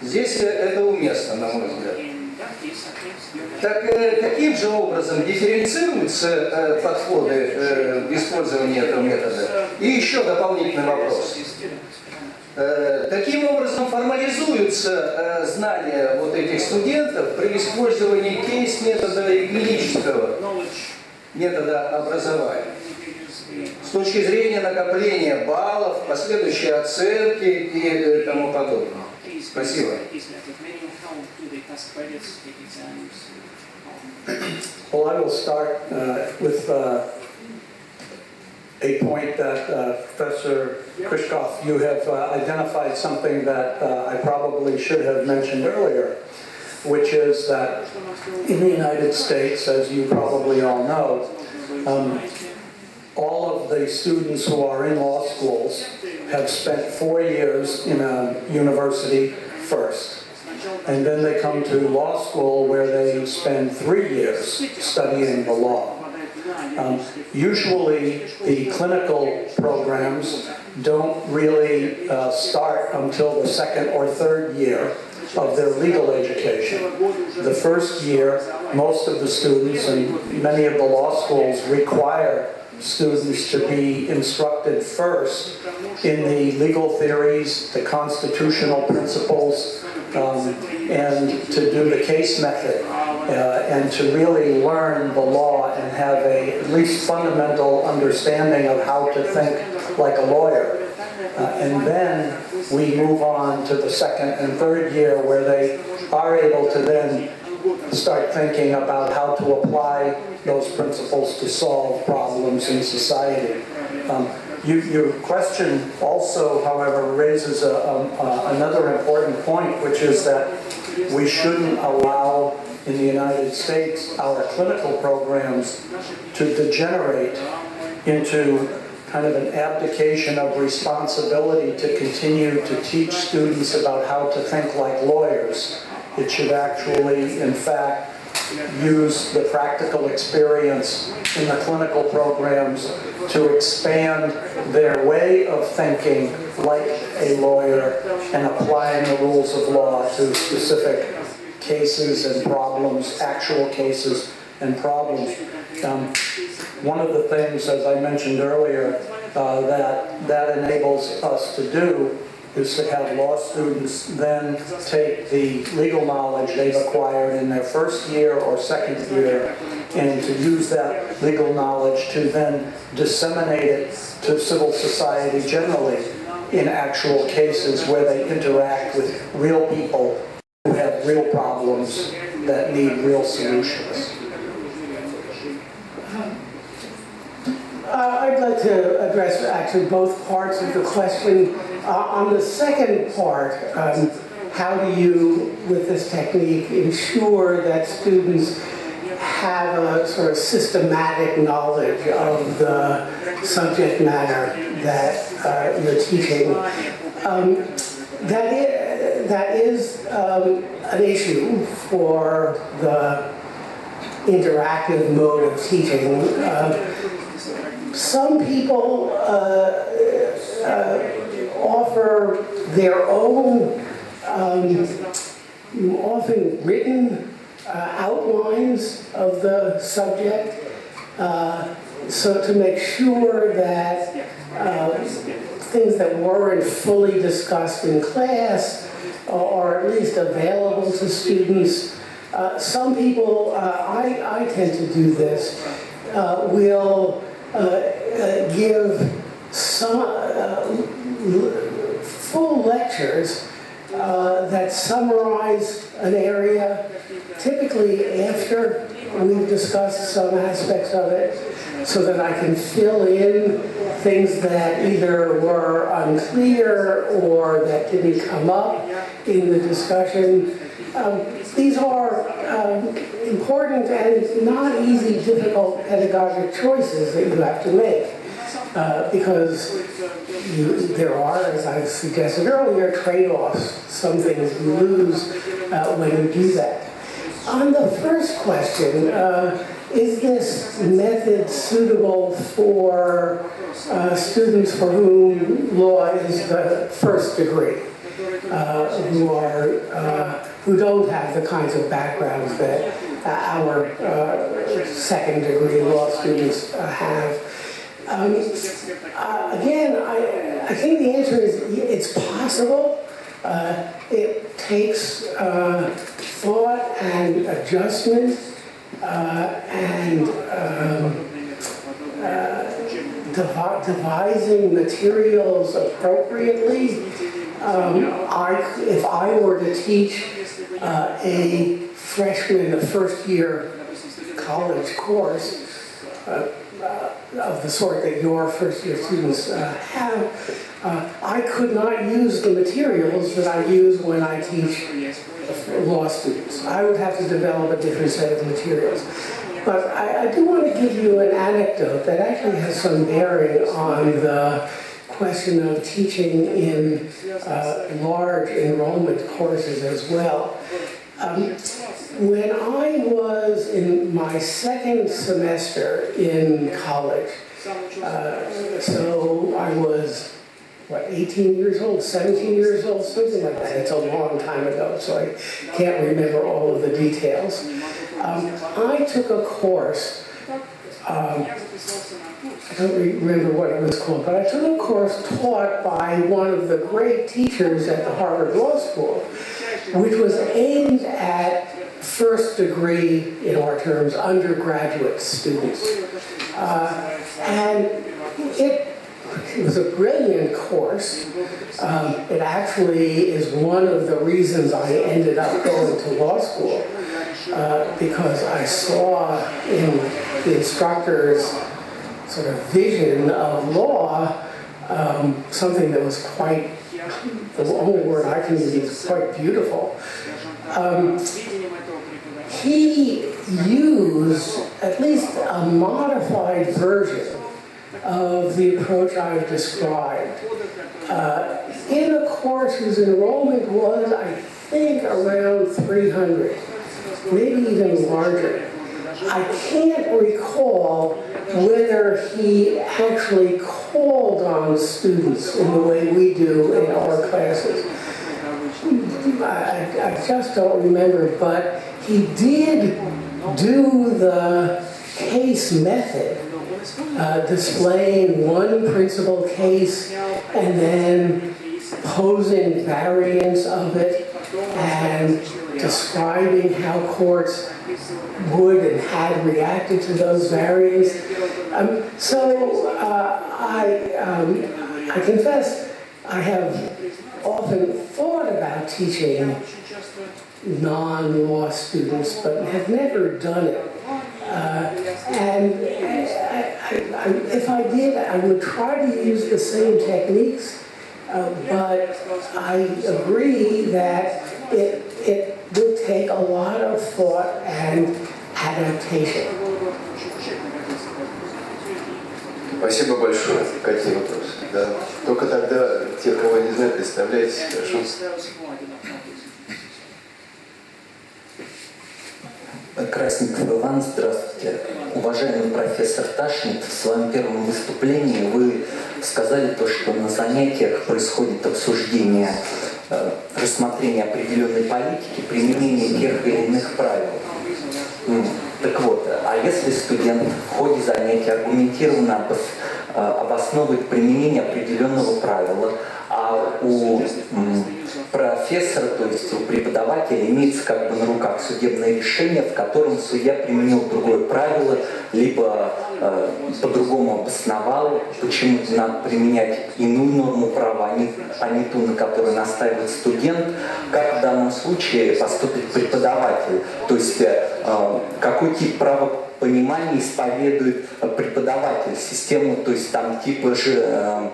Здесь это уместно, на мой взгляд. Так каким же образом дифференцируются подходы в использовании этого метода? И еще дополнительный вопрос. Каким образом формализуются знания вот этих студентов при использовании кейс-метода и клинического метода образования? С точки зрения накопления баллов, последующей оценки и тому подобное. Спасибо. Well, I will start with a point that Professor Krishkov, you have identified something that I probably should have mentioned earlier, which is that in the United States, as you probably all know, all of the students who are in law schools have spent 4 years in a university first. And then they come to law school where they spend 3 years studying the law. Usually the clinical programs don't really start until the second or third year of their legal education. The first year, most of the students and many of the law schools require students to be instructed first in the legal theories, the constitutional principles, and to do the case method, and to really learn the law and have a at least fundamental understanding of how to think like a lawyer. And then we move on to the second and third year where they are able to then start thinking about how to apply those principles to solve problems in society. Your question also, however, raises another important point, which is that we shouldn't allow in the United States our clinical programs to degenerate into kind of an abdication of responsibility to continue to teach students about how to think like lawyers. It should actually, in fact, use the practical experience in the clinical programs to expand their way of thinking like a lawyer and applying the rules of law to specific cases and problems, actual cases and problems. One of the things, as I mentioned earlier, that enables us to do is to have law students then take the legal knowledge they've acquired in their first year or second year and to use that legal knowledge to then disseminate it to civil society generally in actual cases where they interact with real people who have real problems that need real solutions. I'd like to address actually both parts of the question. On the second part, how do you, with this technique, ensure that students have a sort of systematic knowledge of the subject matter that you're teaching? That is an issue for the interactive mode of teaching. Some people offer their own, often written outlines of the subject, so to make sure that things that weren't fully discussed in class are at least available to students. Some people, I tend to do this, will give some full lectures that summarize an area, typically after we've discussed some aspects of it, so that I can fill in things that either were unclear or that didn't come up in the discussion. These are important and not easy, difficult pedagogic choices that you have to make because there are, as I suggested earlier, trade-offs. Some things you lose when you do that. On the first question, is this method suitable for students for whom law is the first degree, who don't have the kinds of backgrounds that our second degree law students have? Again, I think the answer is it's possible. It takes thought and adjustment and devising materials appropriately. If I were to teach a freshman, a first-year college course of the sort that your first-year students have, I could not use the materials that I use when I teach law students. I would have to develop a different set of materials. But I do want to give you an anecdote that actually has some bearing on the question of teaching in large enrollment courses as well. When I was in my second semester in college. So I was, 18 years old, 17 years old, something like that. It's a long time ago, so I can't remember all of the details. I took a course, I don't remember what it was called, but I took a course taught by one of the great teachers at the Harvard Law School, which was aimed at first degree, in our terms, undergraduate students. And it was a brilliant course. It actually is one of the reasons I ended up going to law school, because I saw in the instructor's sort of vision of law something that was quite, the only word I can use is quite beautiful. He used at least a modified version of the approach I've described in a course whose enrollment was, I think, around 300, maybe even larger. I can't recall whether he actually called on students in the way we do in our classes. I just don't remember, but he did do the case method, displaying one principal case and then posing variants of it and describing how courts would and had reacted to those variants. I confess I have often thought about teaching non-law students, but have never done it. If I did, I would try to use the same techniques, but I agree that it will take a lot of thought and adaptation. Спасибо большое. Какие вопросы? Да. Только тогда те, кого не знаю, представляете, хорошо? Красников Иван, здравствуйте. Уважаемый профессор Ташнит, в своем первом выступлении вы сказали то, что на занятиях происходит обсуждение, рассмотрение определенной политики, применение тех или иных правил. Так вот, а если студент в ходе занятия аргументированно обосновывает применение определенного правила, а у профессора, то есть у преподавателя, имеется как бы на руках судебное решение, в котором судья применил другое правило, либо по-другому обосновал, почему надо применять иную норму права, а не ту, на которую настаивает студент, как в данном случае поступит преподаватель, то есть какой тип правопонимания исповедует преподаватель, систему, то есть там типа же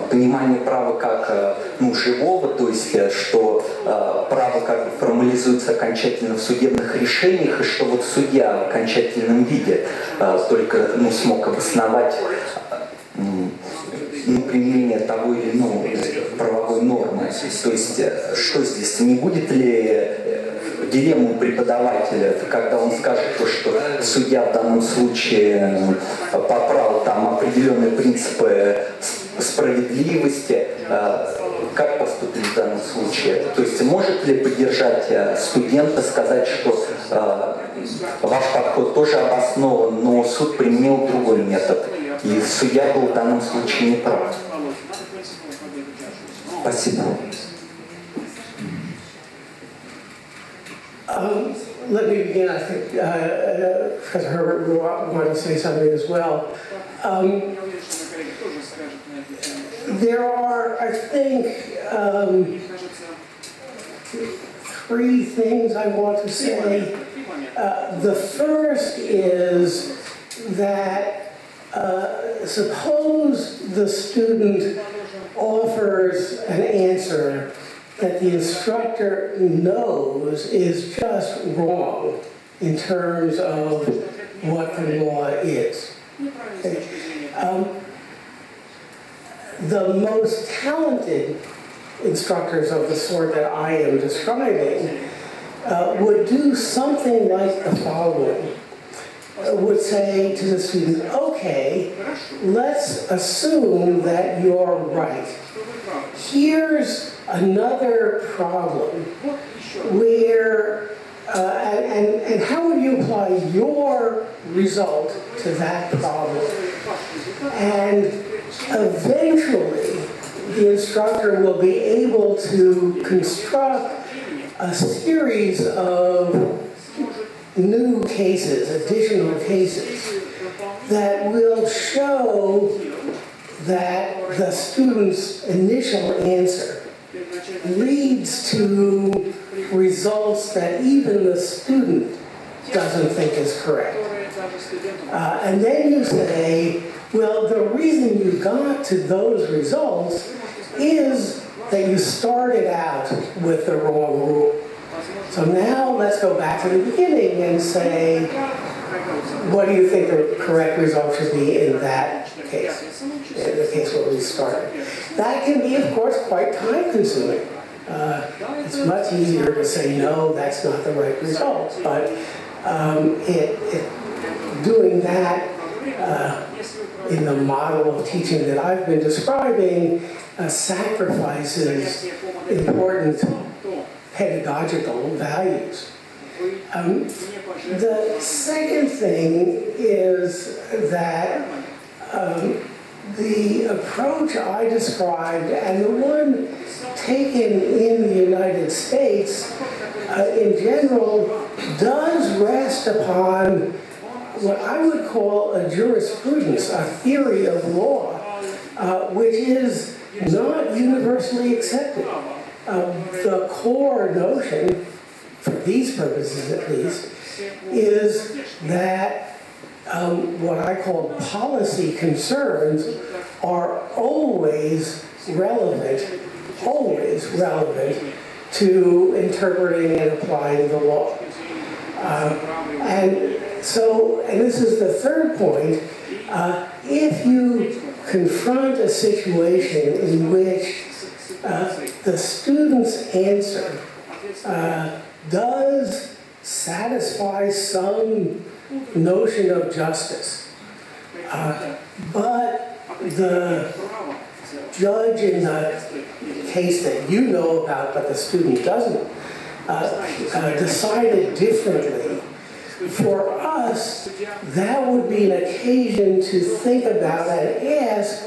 понимание права как живого, то есть что право как бы формализуется окончательно в судебных решениях, и что вот судья в окончательном виде только смог обосновать применение того или иного правовой нормы. То есть что здесь, не будет ли дилемму преподавателя, это когда он скажет, что судья в данном случае поправил там определенные принципы справедливости, как поступить в данном случае? То есть может ли поддержать студента, сказать, что ваш подход тоже обоснован, но суд применил другой метод, и судья был в данном случае неправ? Спасибо. Let me begin. I think Professor Herbert wanted to say something as well. There are, I think, three things I want to say. The first is that suppose the student offers an answer that the instructor knows is just wrong in terms of what the law is. Okay. The most talented instructors of the sort that I am describing would do something like the following. Would say to the student, okay, let's assume that you're right. Here's another problem where, and how would you apply your result to that problem? And eventually, the instructor will be able to construct a series of new cases, additional cases, that will show that the student's initial answer leads to results that even the student doesn't think is correct. And then you say, well, the reason you got to those results is that you started out with the wrong rule. So now let's go back to the beginning and say, what do you think the correct result should be in that case, in the case where we started? That can be, of course, quite time-consuming. It's much easier to say, no, that's not the right result. But doing that in the model of teaching that I've been describing sacrifices important pedagogical values. The second thing is that the approach I described and the one taken in the United States in general does rest upon what I would call a jurisprudence, a theory of law, which is not universally accepted. The core notion, for these purposes at least, is that what I call policy concerns are always relevant to interpreting and applying the law. And this is the third point, if you confront a situation in which the student's answer does satisfy some notion of justice, but the judge in the case that you know about but the student doesn't decided differently. For us, that would be an occasion to think about and ask,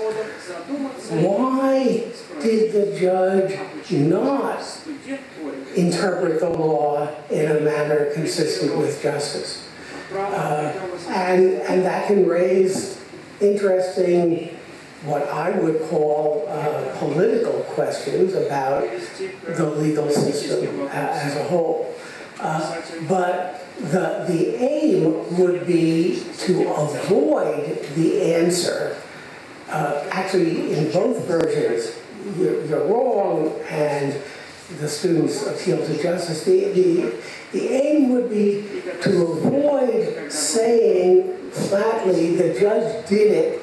why did the judge not interpret the law in a manner consistent with justice? And that can raise interesting, what I would call political questions about the legal system as a whole. But the aim would be to avoid the answer. Actually, in both versions, you're wrong, and the students appeal to justice. The aim would be to avoid saying flatly the judge did it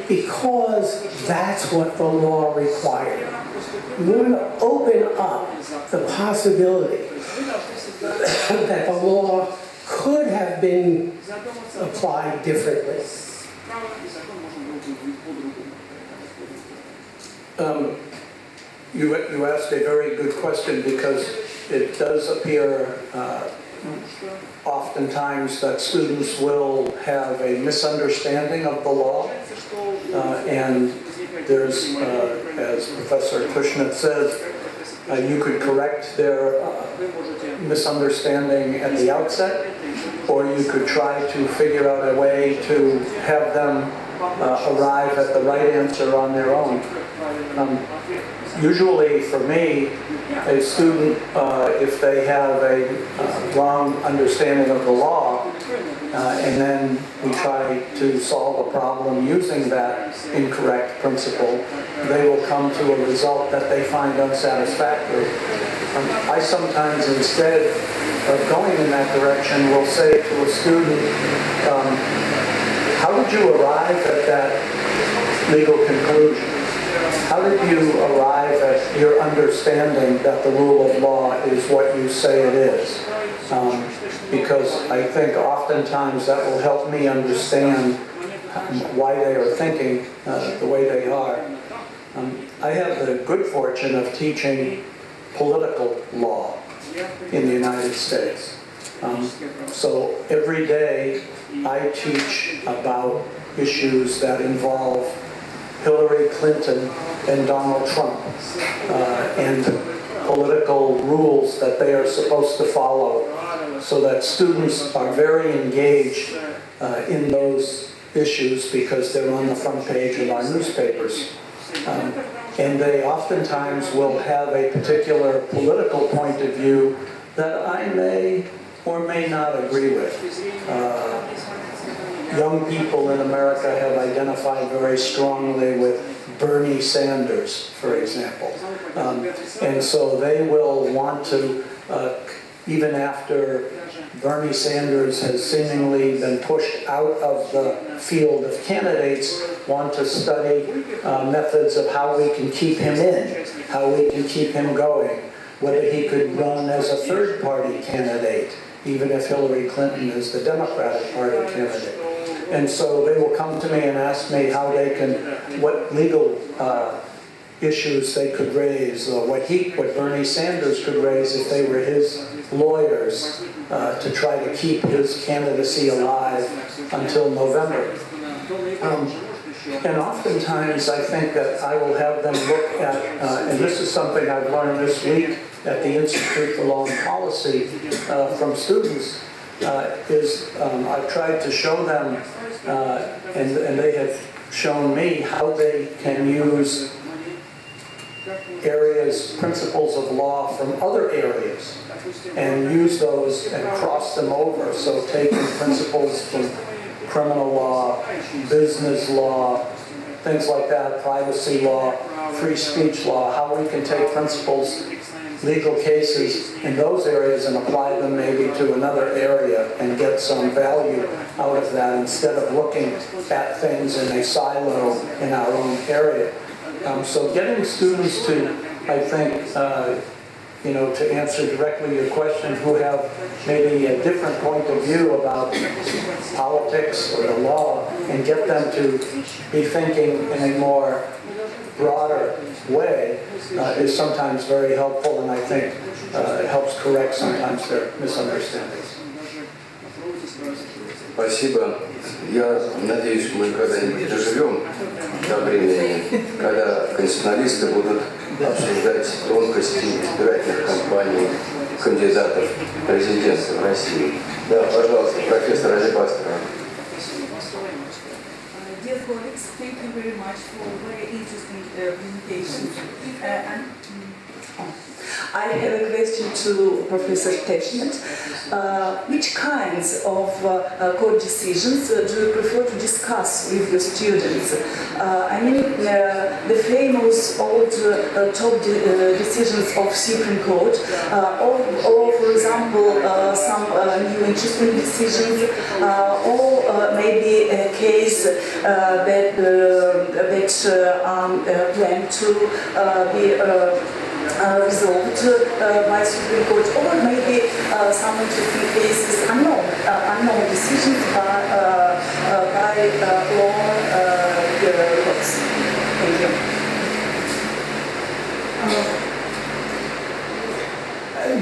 because that's what the law required. We want to open up the possibility that the law could have been applied differently. You asked a very good question, because it does appear oftentimes that students will have a misunderstanding of the law, and there's, as Professor Tushnet says, you could correct their misunderstanding at the outset, or you could try to figure out a way to have them arrive at the right answer on their own. Usually for me, a student, if they have a wrong understanding of the law, and then we try to solve a problem using that incorrect principle, they will come to a result that they find unsatisfactory. I sometimes, instead of going in that direction, will say to a student, how did you arrive at that legal conclusion? how did you arrive at your understanding that the rule of law is what you say it is? Because I think oftentimes that will help me understand why they are thinking the way they are. I have the good fortune of teaching political law in the United States. So every day I teach about issues that involve Hillary Clinton and Donald Trump and political rules that they are supposed to follow, so that students are very engaged in those issues because they're on the front page of our newspapers. And they oftentimes will have a particular political point of view that I may or may not agree with. Young people in America have identified very strongly with Bernie Sanders, for example. And so they will want to, even after Bernie Sanders has seemingly been pushed out of the field of candidates, want to study methods of how we can keep him in, how we can keep him going, whether he could run as a third-party candidate, even if Hillary Clinton is the Democratic Party candidate. And so they will come to me and ask me how they can, what legal issues they could raise, or what Bernie Sanders could raise if they were his lawyers to try to keep his candidacy alive until November. And oftentimes I think that I will have them look at, and this is something I've learned this week at the Institute for Law and Policy from students, I've tried to show them, and they have shown me how they can use principles of law from other areas and use those and cross them over. So taking principles from criminal law, business law, things like that, privacy law, free speech law, how we can take principles, legal cases in those areas and apply them maybe to another area and get some value out of that instead of looking at things in a silo in our own area. So getting students to, I think, to answer directly your question, who have maybe a different point of view about politics or the law, and get them to be thinking in a more broader way is sometimes very helpful, and I think it helps correct sometimes their misunderstandings. Спасибо. Я надеюсь, мы когда-нибудь доживем до времени, когда конституционалисты будут обсуждать тонкости избирательных кампаний кандидатов в президенты в России. Да, пожалуйста, профессор Алибастрова. Dear colleagues, thank you very much for very interesting presentation. I have a question to Professor Teschnet. Which kinds of court decisions do you prefer to discuss with your students? I mean, the famous old top decisions of Supreme Court, or for example, some new interesting decisions, or maybe a case that planned to be resolved by Supreme Court, or maybe some interesting cases, unknown decisions by law courts. Thank you.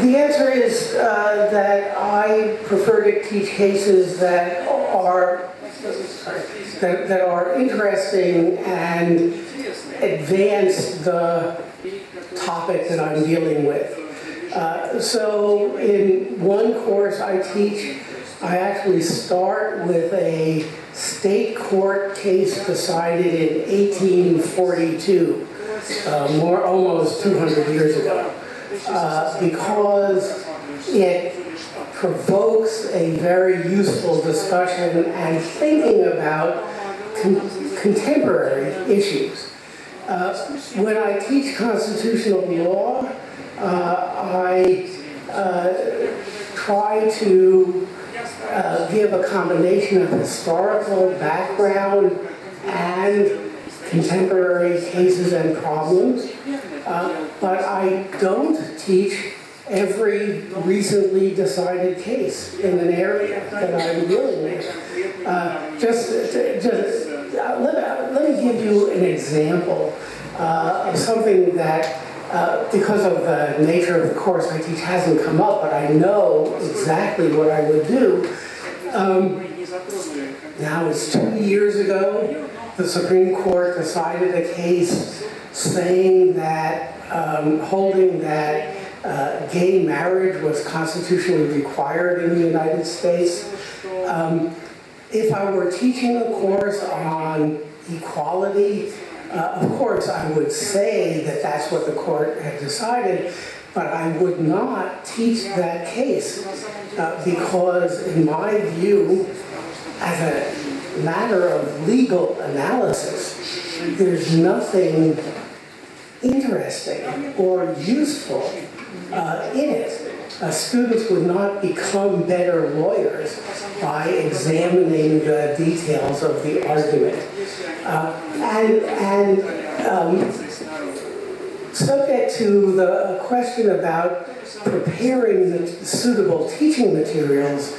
The answer is that I prefer to teach cases that are interesting and advance the topic that I'm dealing with. So in one course I teach, I actually start with a state court case decided in 1842, almost 200 years ago, because it provokes a very useful discussion and thinking about contemporary issues. When I teach constitutional law, I try to give a combination of historical background and contemporary cases and problems, but I don't teach every recently decided case in an area that I'm dealing with. Let me give you an example of something that, because of the nature of the course I teach, hasn't come up, but I know exactly what I would do. Now it's 2 years ago, the Supreme Court decided a case saying that, holding that gay marriage was constitutionally required in the United States. If I were teaching a course on equality, of course I would say that that's what the court had decided, but I would not teach that case because in my view, as a matter of legal analysis, there's nothing interesting or useful in it. Students would not become better lawyers by examining the details of the argument. Subject to the question about preparing the suitable teaching materials,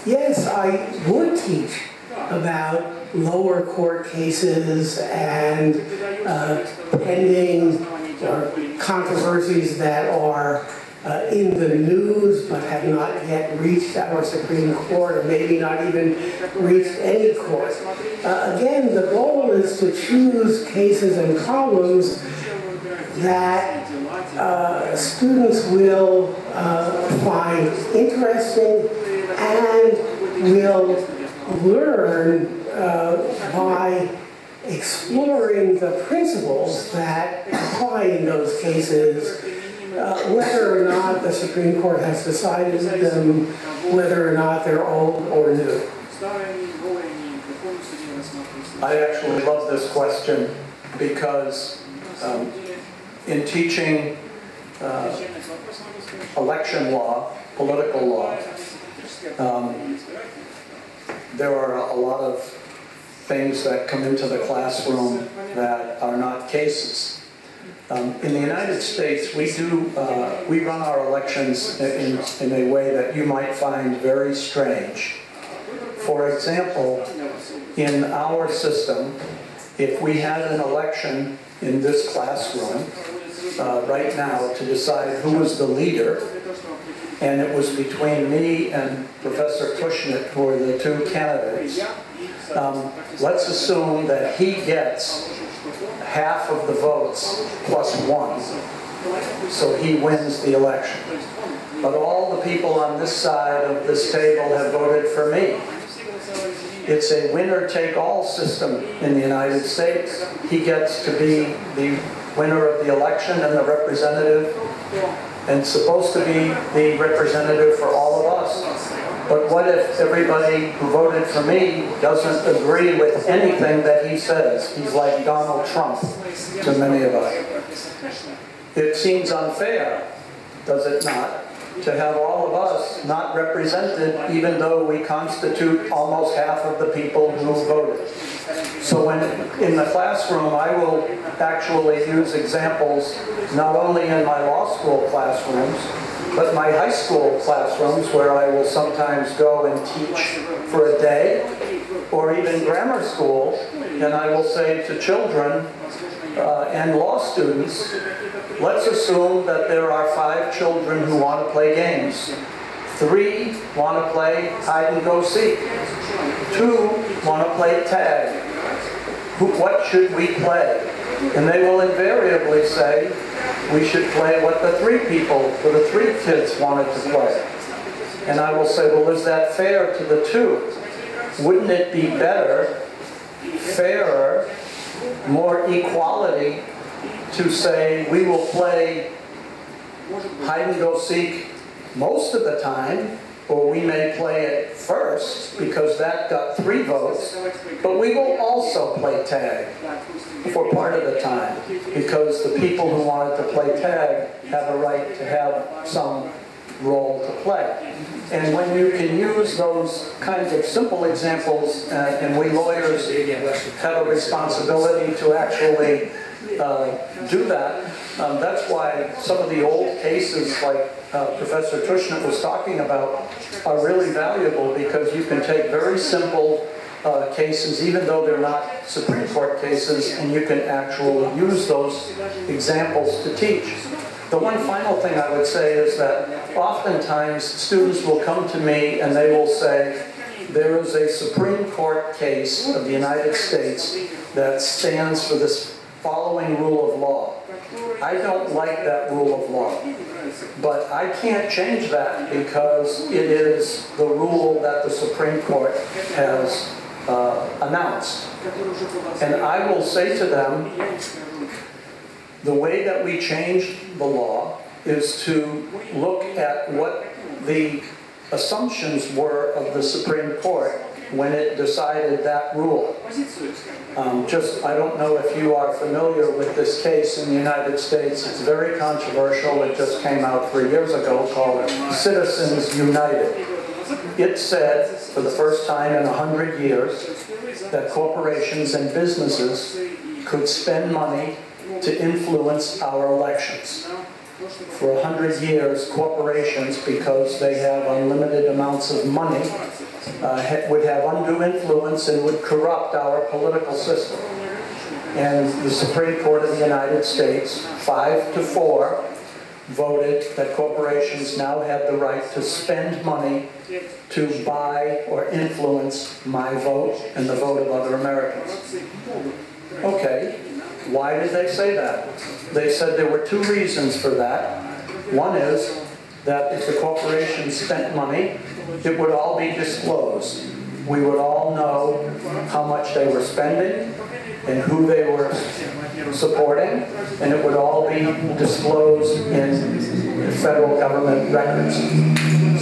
yes, I would teach about lower court cases and pending or controversies that are in the news but have not yet reached our Supreme Court, or maybe not even reached any court. Again, the goal is to choose cases and problems that students will find interesting and will learn by exploring the principles that apply in those cases, whether or not the Supreme Court has decided them, whether or not they're old or new. I actually love this question because in teaching election law, political law, there are a lot of things that come into the classroom that are not cases. In the United States, we run our elections in a way that you might find very strange. For example, in our system, if we had an election in this classroom right now to decide who was the leader, and it was between me and Professor Tushnet, who are the two candidates, let's assume that he gets half of the votes plus one, so he wins the election. But all the people on this side of this table have voted for me. It's a winner-take-all system in the United States. He gets to be the winner of the election and the representative, and supposed to be the representative for all of us. But what if everybody who voted for me doesn't agree with anything that he says? He's like Donald Trump to many of us. It seems unfair, does it not, to have all of us not represented, even though we constitute almost half of the people who voted. So when in the classroom, I will actually use examples not only in my law school classrooms, but my high school classrooms, where I will sometimes go and teach for a day, or even grammar school, and I will say to children and law students, let's assume that there are 5 children who want to play games. 3 want to play hide and go seek. 2 want to play tag. What should we play? And they will invariably say, we should play what the 3 kids wanted to play. And I will say, well, is that fair to the 2? Wouldn't it be better, fairer, more equality to say we will play hide and go seek most of the time, or we may play it first because that got 3 votes, but we will also play tag for part of the time because the people who wanted to play tag have a right to have some role to play. And when you can use those kinds of simple examples, and we lawyers have a responsibility to actually do that, that's why some of the old cases like Professor Tushnet was talking about are really valuable, because you can take very simple cases, even though they're not Supreme Court cases, and you can actually use those examples to teach. The one final thing I would say is that oftentimes students will come to me and they will say, there is a Supreme Court case of the United States that stands for this following rule of law. I don't like that rule of law, but I can't change that because it is the rule that the Supreme Court has announced. And I will say to them, the way that we change the law is to look at what the assumptions were of the Supreme Court when it decided that rule. I don't know if you are familiar with this case in the United States. It's very controversial. It just came out 3 years ago, called Citizens United. It said, for the first time in 100 years, that corporations and businesses could spend money to influence our elections. For 100 years, corporations, because they have unlimited amounts of money, would have undue influence and would corrupt our political system. And the Supreme Court of the United States, 5-4, voted that corporations now had the right to spend money to buy or influence my vote and the vote of other Americans. Okay. Why did they say that? They said there were two reasons for that. One is that if the corporation spent money, it would all be disclosed. We would all know how much they were spending and who they were supporting, and it would all be disclosed in federal government records.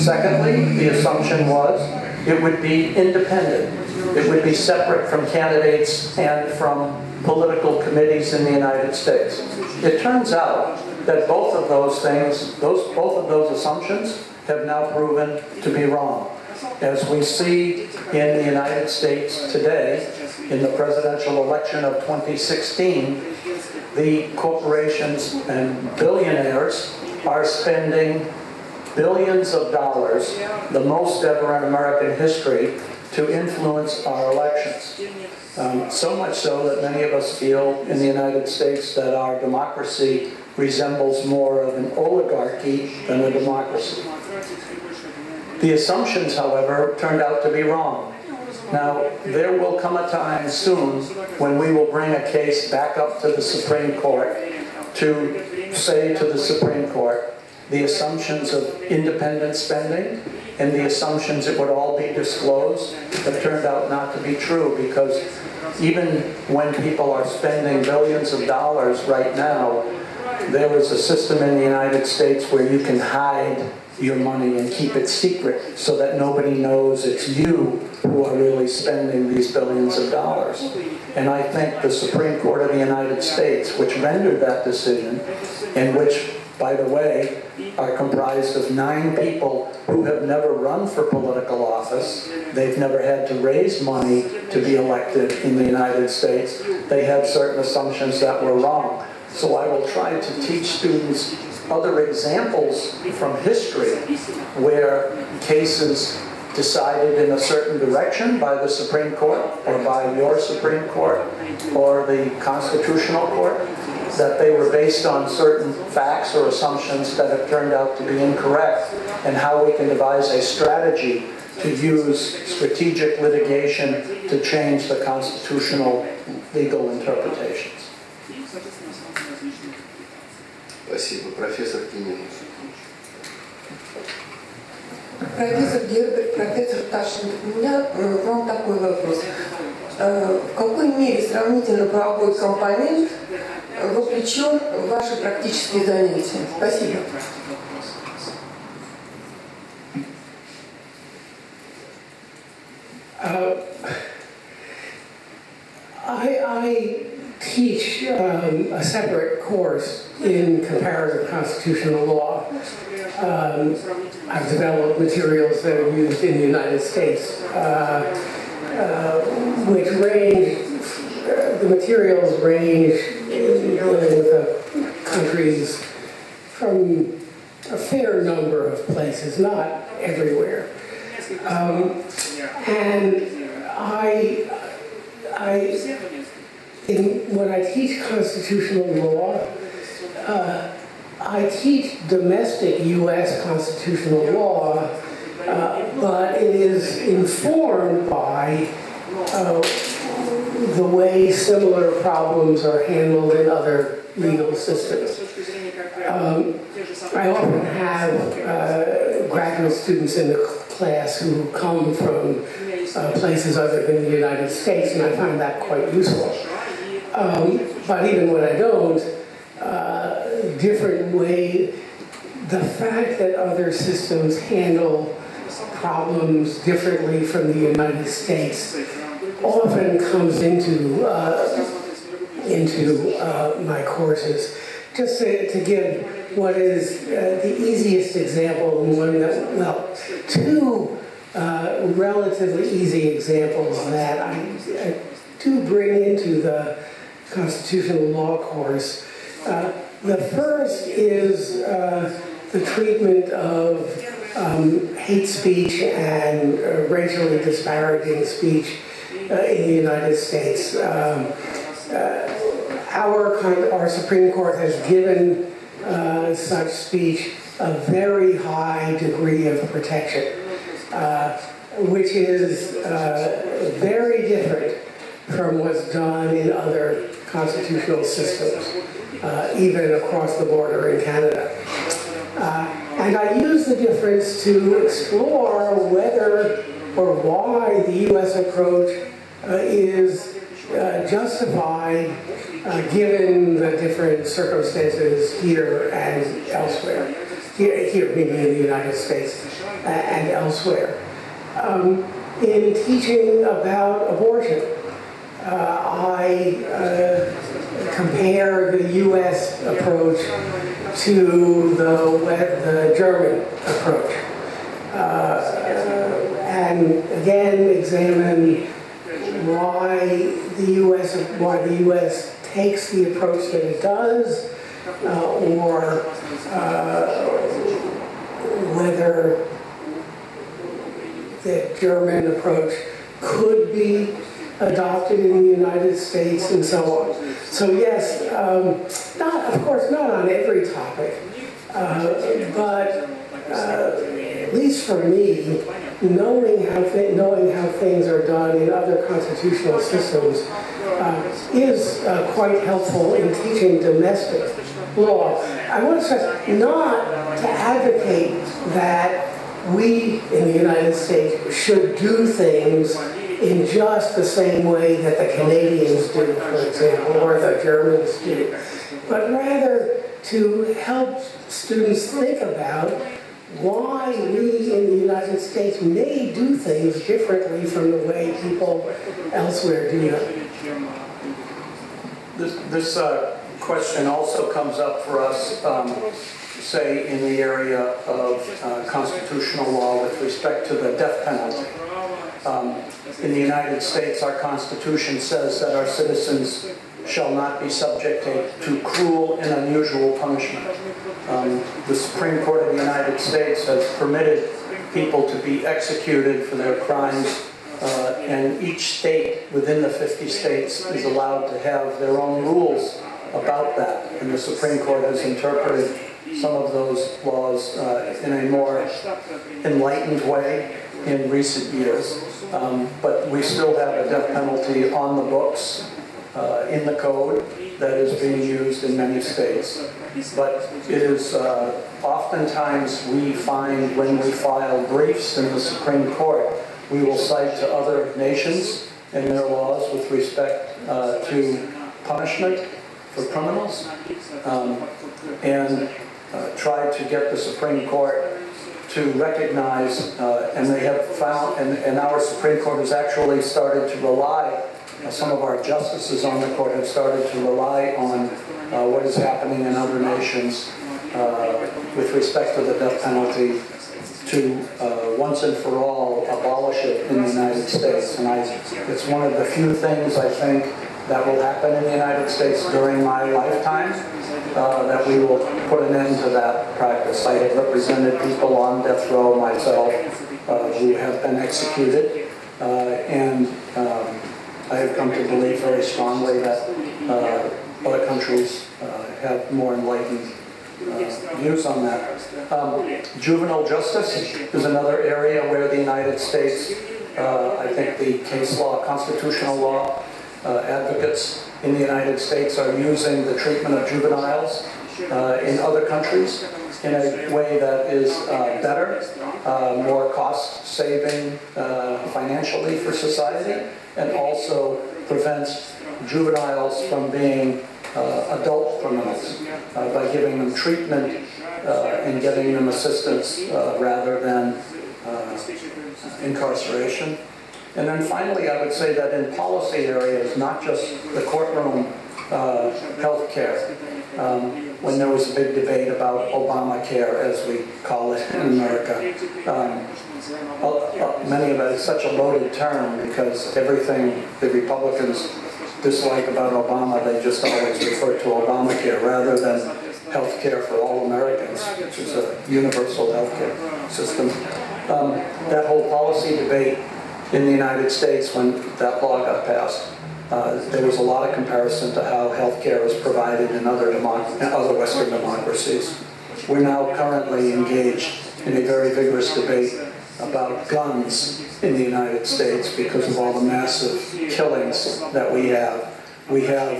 Secondly, the assumption was it would be independent. It would be separate from candidates and from political committees in the United States. It turns out that both of those things, both of those assumptions have now proven to be wrong. As we see in the United States today, in the presidential election of 2016, the corporations and billionaires are spending billions of dollars, the most ever in American history, to influence our elections. So much so that many of us feel in the United States that our democracy resembles more of an oligarchy than a democracy. The assumptions, however, turned out to be wrong. Now, there will come a time soon when we will bring a case back up to the Supreme Court to say to the Supreme Court, the assumptions of independent spending and the assumptions it would all be disclosed have turned out not to be true, because even when people are spending billions of dollars right now, there is a system in the United States where you can hide your money and keep it secret so that nobody knows it's you who are really spending these billions of dollars. And I think the Supreme Court of the United States, which rendered that decision, and which, by the way, are comprised of 9 people who have never run for political office. They've never had to raise money to be elected in the United States. They had certain assumptions that were wrong. So I will try to teach students other examples from history where cases decided in a certain direction by the Supreme Court or by your Supreme Court or the Constitutional Court, that they were based on certain facts or assumptions that have turned out to be incorrect, and how we can devise a strategy to use strategic litigation to change the constitutional legal interpretations. Спасибо. Профессор Кинин. Профессор Герберт, профессор Ташин, у меня к вам такой вопрос. В какой мере сравнительно правовой компонент вовлечен в ваши практические занятия? Спасибо. I teach a separate course in comparative constitutional law, law. I've developed materials that are used in the United States, which range, the materials range in dealing with the countries from a fair number of places, not everywhere. When I teach constitutional law, I teach domestic U.S. constitutional law, but it is informed by the way similar problems are handled in other legal systems. I often have graduate students in the class who come from places other than the United States, and I find that quite useful. But even when I don't, different way, the fact that other systems handle problems differently from the United States often comes into my courses. Just to give what is the easiest example, and one that, well, two relatively easy examples that I do bring into the constitutional law course. The first is the treatment of hate speech and racially disparaging speech in the United States. Our Supreme Court has given such speech a very high degree of protection, which is very different from what's done in other constitutional systems, even across the border in Canada. And I use the difference to explore whether or why the U.S. approach is justified given the different circumstances here and elsewhere. Here meaning in the United States and elsewhere. In teaching about abortion, I compare the U.S. approach to the German approach. And again, examine why the U.S. takes the approach that it does, or whether the German approach could be adopted in the United States, and so on. So yes, of course not on every topic, but at least for me, knowing how things are done in other constitutional systems is quite helpful in teaching domestic law. I want to stress not to advocate that we in the United States should do things in just the same way that the Canadians do, for example, or the Germans do, but rather to help students think about why we in the United States may do things differently from the way people elsewhere do them. This question also comes up for us, say, in the area of constitutional law with respect to the death penalty. In the United States, our Constitution says that our citizens shall not be subjected to cruel and unusual punishment. The Supreme Court of the United States has permitted people to be executed for their crimes, and each state within the 50 states is allowed to have their own rules about that. And the Supreme Court has interpreted some of those laws in a more enlightened way in recent years. But we still have a death penalty on the books in the code that is being used in many states. But it is oftentimes we find when we file briefs in the Supreme Court, we will cite to other nations and their laws with respect to punishment for criminals, and try to get the Supreme Court to recognize, and they have found, and our Supreme Court has actually started to rely, some of our justices on the court have started to rely on what is happening in other nations with respect to the death penalty to once and for all abolish it in the United States. And it's one of the few things I think that will happen in the United States during my lifetime, that we will put an end to that practice. I have represented people on death row myself who have been executed, and I have come to believe very strongly that other countries have more enlightened views on that. Juvenile justice is another area where the United States, I think the case law, constitutional law advocates in the United States are using the treatment of juveniles in other countries in a way that is better, more cost-saving financially for society, and also prevents juveniles from being adult criminals by giving them treatment and getting them assistance rather than incarceration. And then finally, I would say that in policy areas, not just the courtroom health care, when there was a big debate about Obamacare, as we call it in America, many of it is such a loaded term because everything the Republicans dislike about Obama, they just always refer to Obamacare rather than health care for all Americans, which is a universal health care system. That whole policy debate in the United States, when that law got passed, there was a lot of comparison to how health care is provided in other Western democracies. We're now currently engaged in a very vigorous debate about guns in the United States because of all the massive killings that we have. We have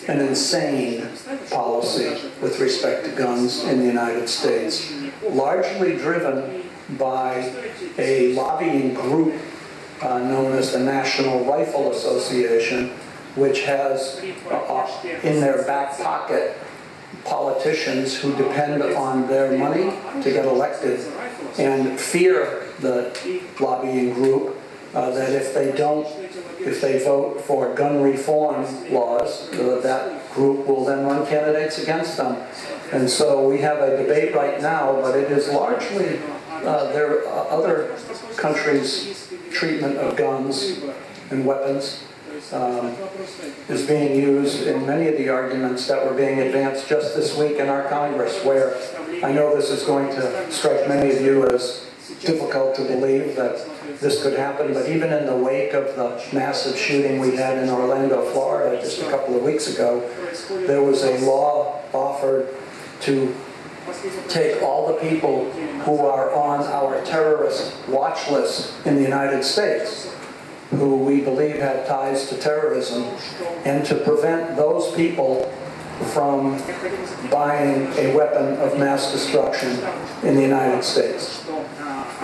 an insane policy with respect to guns in the United States, largely driven by a lobbying group known as the National Rifle Association, which has in their back pocket politicians who depend on their money to get elected and fear the lobbying group that if they vote for gun reform laws, that group will then run candidates against them. And so we have a debate right now, but it is largely there are other countries' treatment of guns and weapons is being used in many of the arguments that were being advanced just this week in our Congress, where I know this is going to strike many of you as difficult to believe that this could happen, but even in the wake of the massive shooting we had in Orlando, Florida just a couple of weeks ago, there was a law offered to take all the people who are on our terrorist watch list in the United States, who we believe have ties to terrorism, and to prevent those people from buying a weapon of mass destruction in the United States.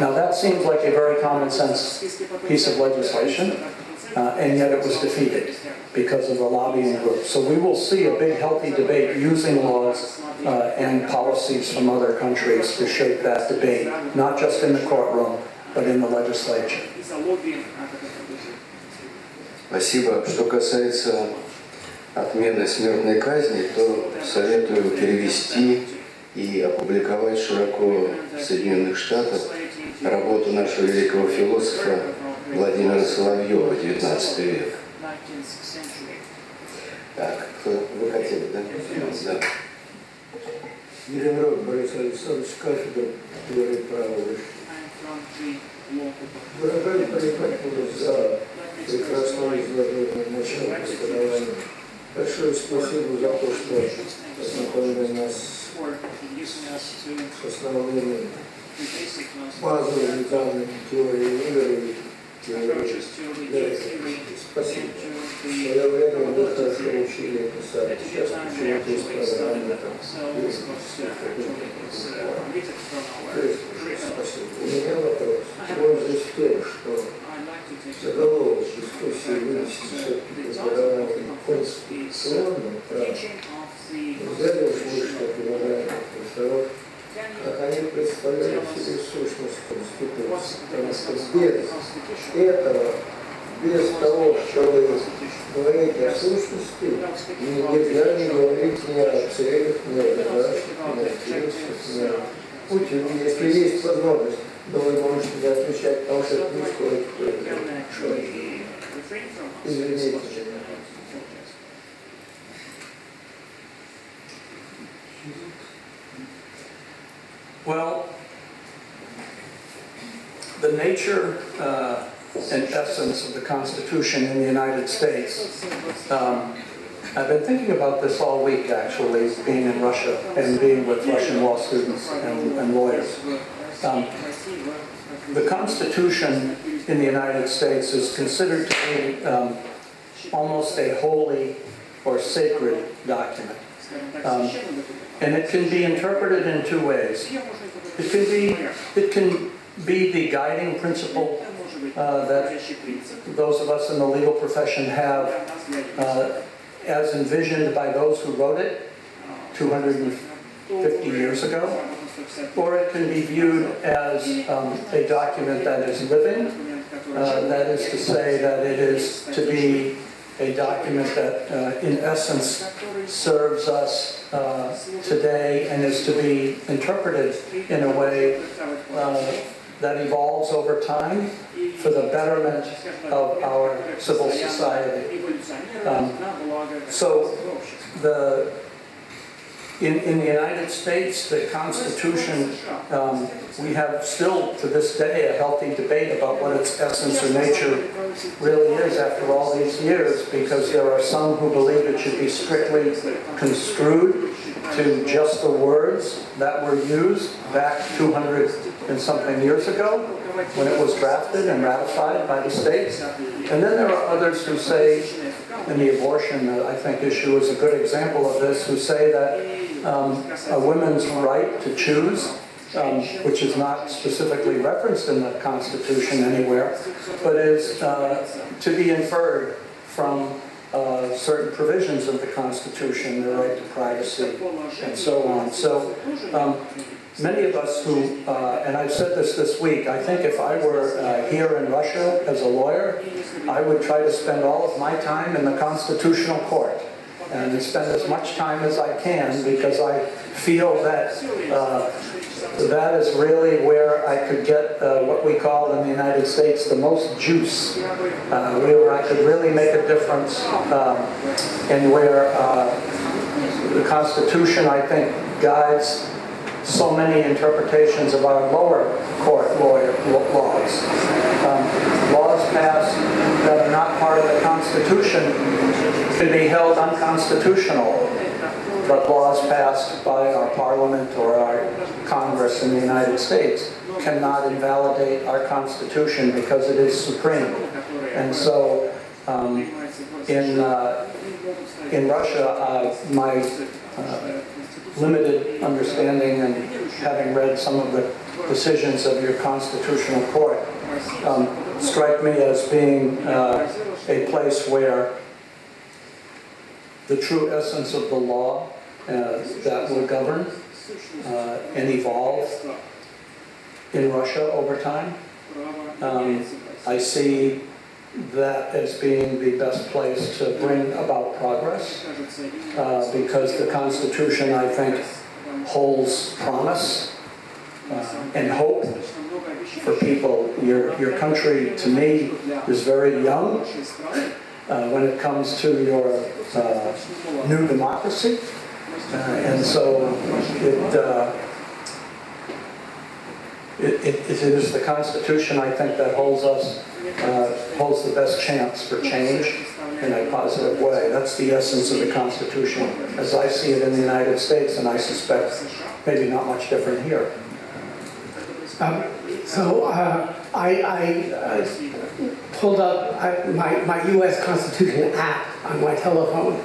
Now that seems like a very common sense piece of legislation, and yet it was defeated because of the lobbying group. So we will see a big healthy debate using laws and policies from other countries to shape that debate, not just in the courtroom, but in the legislature. Спасибо. Что касается отмены смертной казни, то советую перевести и опубликовать широко в Соединенных Штатах работу нашего великого философа Владимира Соловьева, XIX век. Так, вы хотели, да? Да. Еленрод Борис Александрович, кафедра теории права высшей. Выражаю признательность за прекрасное изложение начала преподавания. Большое спасибо за то, что ознакомили нас с основными базовыми данными теории мира и теории. Спасибо. В свое время мы хорошо учили писать. Сейчас почему-то есть программы там. Спасибо. У меня вопрос. Пользуясь тем, что заголовок дискуссии вынесен все-таки преподавание конституционного права. Взяли уж вышло уважаемых профессоров, как они представляют себе сущность Конституции. Потому что без этого, без того, чтобы говорите о сущности, и нельзя не говорить ни о целях, ни о задачах, ни о интересах, ни о пути. Если есть возможность, но вы можете не отвечать, потому что это не стоит. Извините. Well, the nature and essence of the Constitution in the United States, I've been thinking about this all week, actually, being in Russia and being with Russian law students and lawyers. The Constitution in the United States is considered to be almost a holy or sacred document. And it can be interpreted in two ways. It can be the guiding principle that those of us in the legal profession have as envisioned by those who wrote it 250 years ago, or it can be viewed as a document that is living, that is to say that it is to be a document that in essence serves us today and is to be interpreted in a way that evolves over time for the betterment of our civil society. In the United States, the Constitution, we have still to this day a healthy debate about what its essence or nature really is after all these years, because there are some who believe it should be strictly construed to just the words that were used back 200 and something years ago when it was drafted and ratified by the states. And then there are others who say, and the abortion, I think, issue is a good example of this, who say that a woman's right to choose, which is not specifically referenced in the Constitution anywhere, but is to be inferred from certain provisions of the Constitution, the right to privacy, and so on. So many of us who, and I've said this week, I think if I were here in Russia as a lawyer, I would try to spend all of my time in the Constitutional Court and spend as much time as I can, because I feel that that is really where I could get what we call in the United States the most juice, where I could really make a difference, and where the Constitution, I think, guides so many interpretations of our lower court laws. Laws passed that are not part of the Constitution can be held unconstitutional, but laws passed by our Parliament or our Congress in the United States cannot invalidate our Constitution because it is supreme. And so in Russia, my limited understanding and having read some of the decisions of your Constitutional Court strike me as being a place where the true essence of the law that will govern and evolve in Russia over time. I see that as being the best place to bring about progress, because the Constitution, I think, holds promise and hope for people. Your country, to me, is very young when it comes to your new democracy, and so it is the Constitution, I think, that holds the best chance for change in a positive way. That's the essence of the Constitution as I see it in the United States, and I suspect maybe not much different here. I pulled up my U.S. Constitution app on my telephone.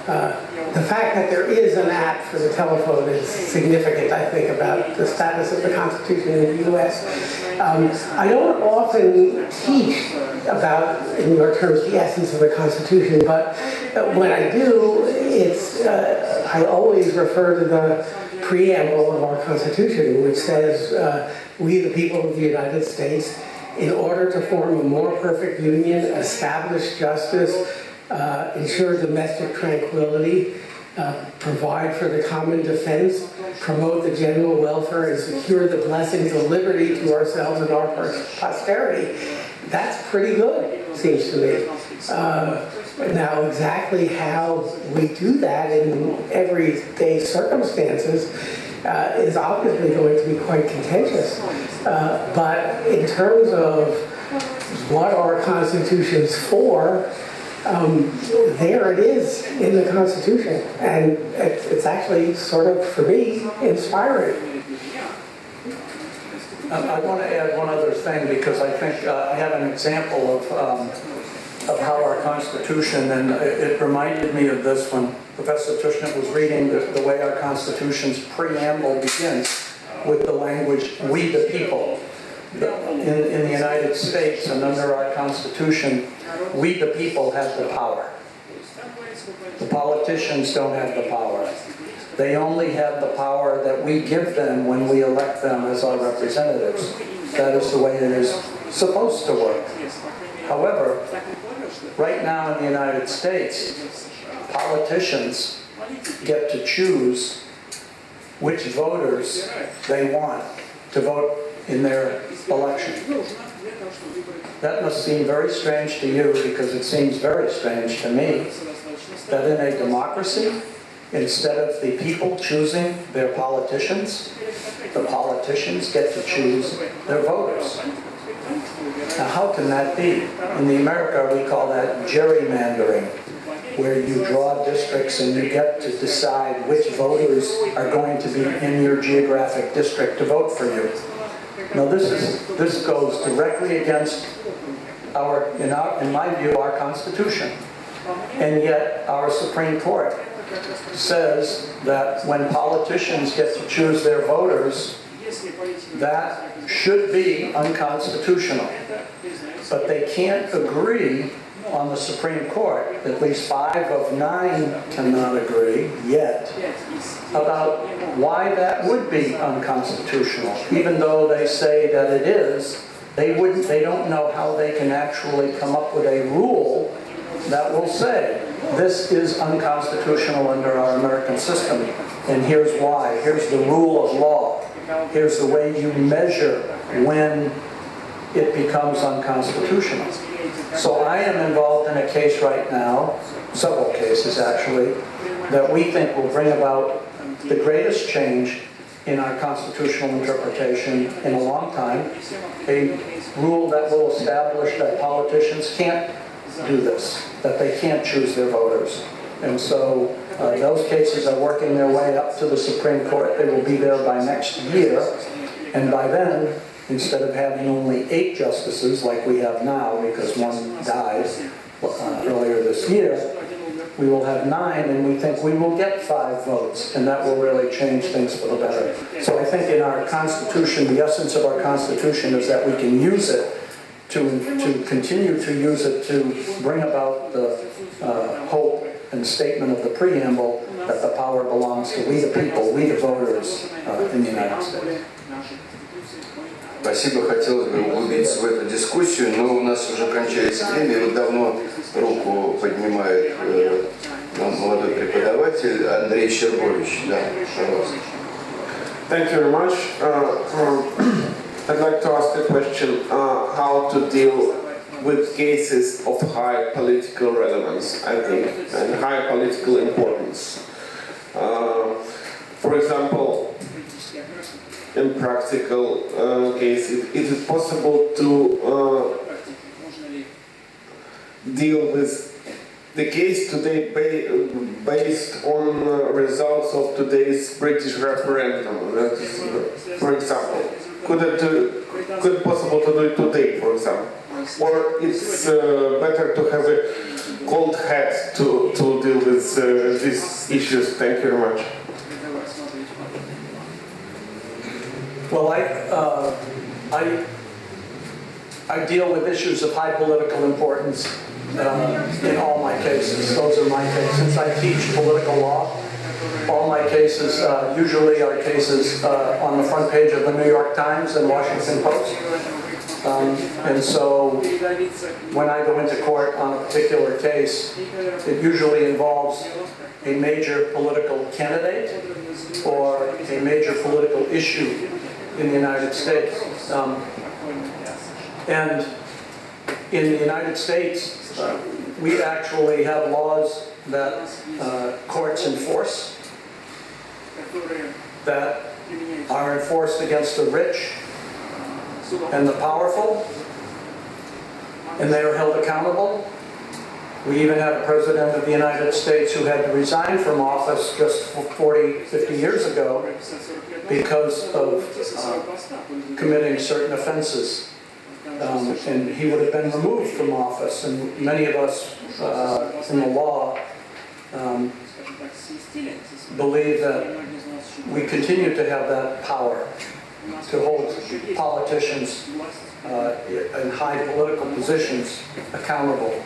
The fact that there is an app for the telephone is significant, I think, about the status of the Constitution in the U.S. I don't often teach about, in your terms, the essence of the Constitution, but when I do, I always refer to the preamble of our Constitution, which says, we, the people of the United States, in order to form a more perfect union, establish justice, ensure domestic tranquility, provide for the common defense, promote the general welfare, and secure the blessings of liberty to ourselves and our posterity. That's pretty good, seems to me. Now, exactly how we do that in everyday circumstances is obviously going to be quite contentious. But in terms of what our Constitution's for, there it is in the Constitution, and it's actually sort of, for me, inspiring. I want to add one other thing, because I think I have an example of how our Constitution, and it reminded me of this when Professor Tushnet was reading the way our Constitution's preamble begins with the language, "we the people." In the United States and under our Constitution, we the people have the power. The politicians don't have the power. They only have the power that we give them when we elect them as our representatives. That is the way it is supposed to work. However, right now in the United States, politicians get to choose which voters they want to vote in their election. That must seem very strange to you, because it seems very strange to me that in a democracy, instead of the people choosing their politicians, the politicians get to choose their voters. Now, how can that be? In the America, we call that gerrymandering, where you draw districts and you get to decide which voters are going to be in your geographic district to vote for you. Now, this goes directly against in my view, our Constitution. And yet, our Supreme Court says that when politicians get to choose their voters, that should be unconstitutional. But they can't agree on the Supreme Court, at least 5 of 9 cannot agree yet, about why that would be unconstitutional. Even though they say that it is, they don't know how they can actually come up with a rule that will say, this is unconstitutional under our American system, and here's why. Here's the rule of law. Here's the way you measure when it becomes unconstitutional. So I am involved in a case right now, several cases actually, that we think will bring about the greatest change in our constitutional interpretation in a long time, a rule that will establish that politicians can't do this, that they can't choose their voters. And so those cases are working their way up to the Supreme Court. They will be there by next year, and by then, instead of having only 8 justices like we have now, because one died earlier this year, we will have 9, and we think we will get 5 votes, and that will really change things for the better. So I think in our Constitution, the essence of our Constitution is that we can use it to continue to use it to bring about the hope and statement of the preamble that the power belongs to we the people, we the voters in the United States. Спасибо. Хотелось бы углубиться в эту дискуссию, но у нас уже кончается время. И вот давно руку поднимает молодой преподаватель Андрей Щербович. Да, пожалуйста. Thank you very much. I'd like to ask a question, how to deal with cases of high political relevance, I think, and high political importance. For example, in practical case, is it possible to deal with the case today based on results of today's British referendum? For example, could it possible to do it today, for example? Or it's better to have a cold hat to deal with these issues? Thank you very much. Well, I deal with issues of high political importance in all my cases. Those are my cases. Since I teach political law, all my cases usually are cases on the front page of the New York Times and Washington Post. And so when I go into court on a particular case, it usually involves a major political candidate or a major political issue in the United States. And in the United States, we actually have laws that courts enforce, that are enforced against the rich and the powerful, and they are held accountable. We even had a president of the United States who had to resign from office just 40, 50 years ago because of committing certain offenses. And he would have been removed from office, and many of us in the law believe that we continue to have that power to hold politicians in high political positions accountable.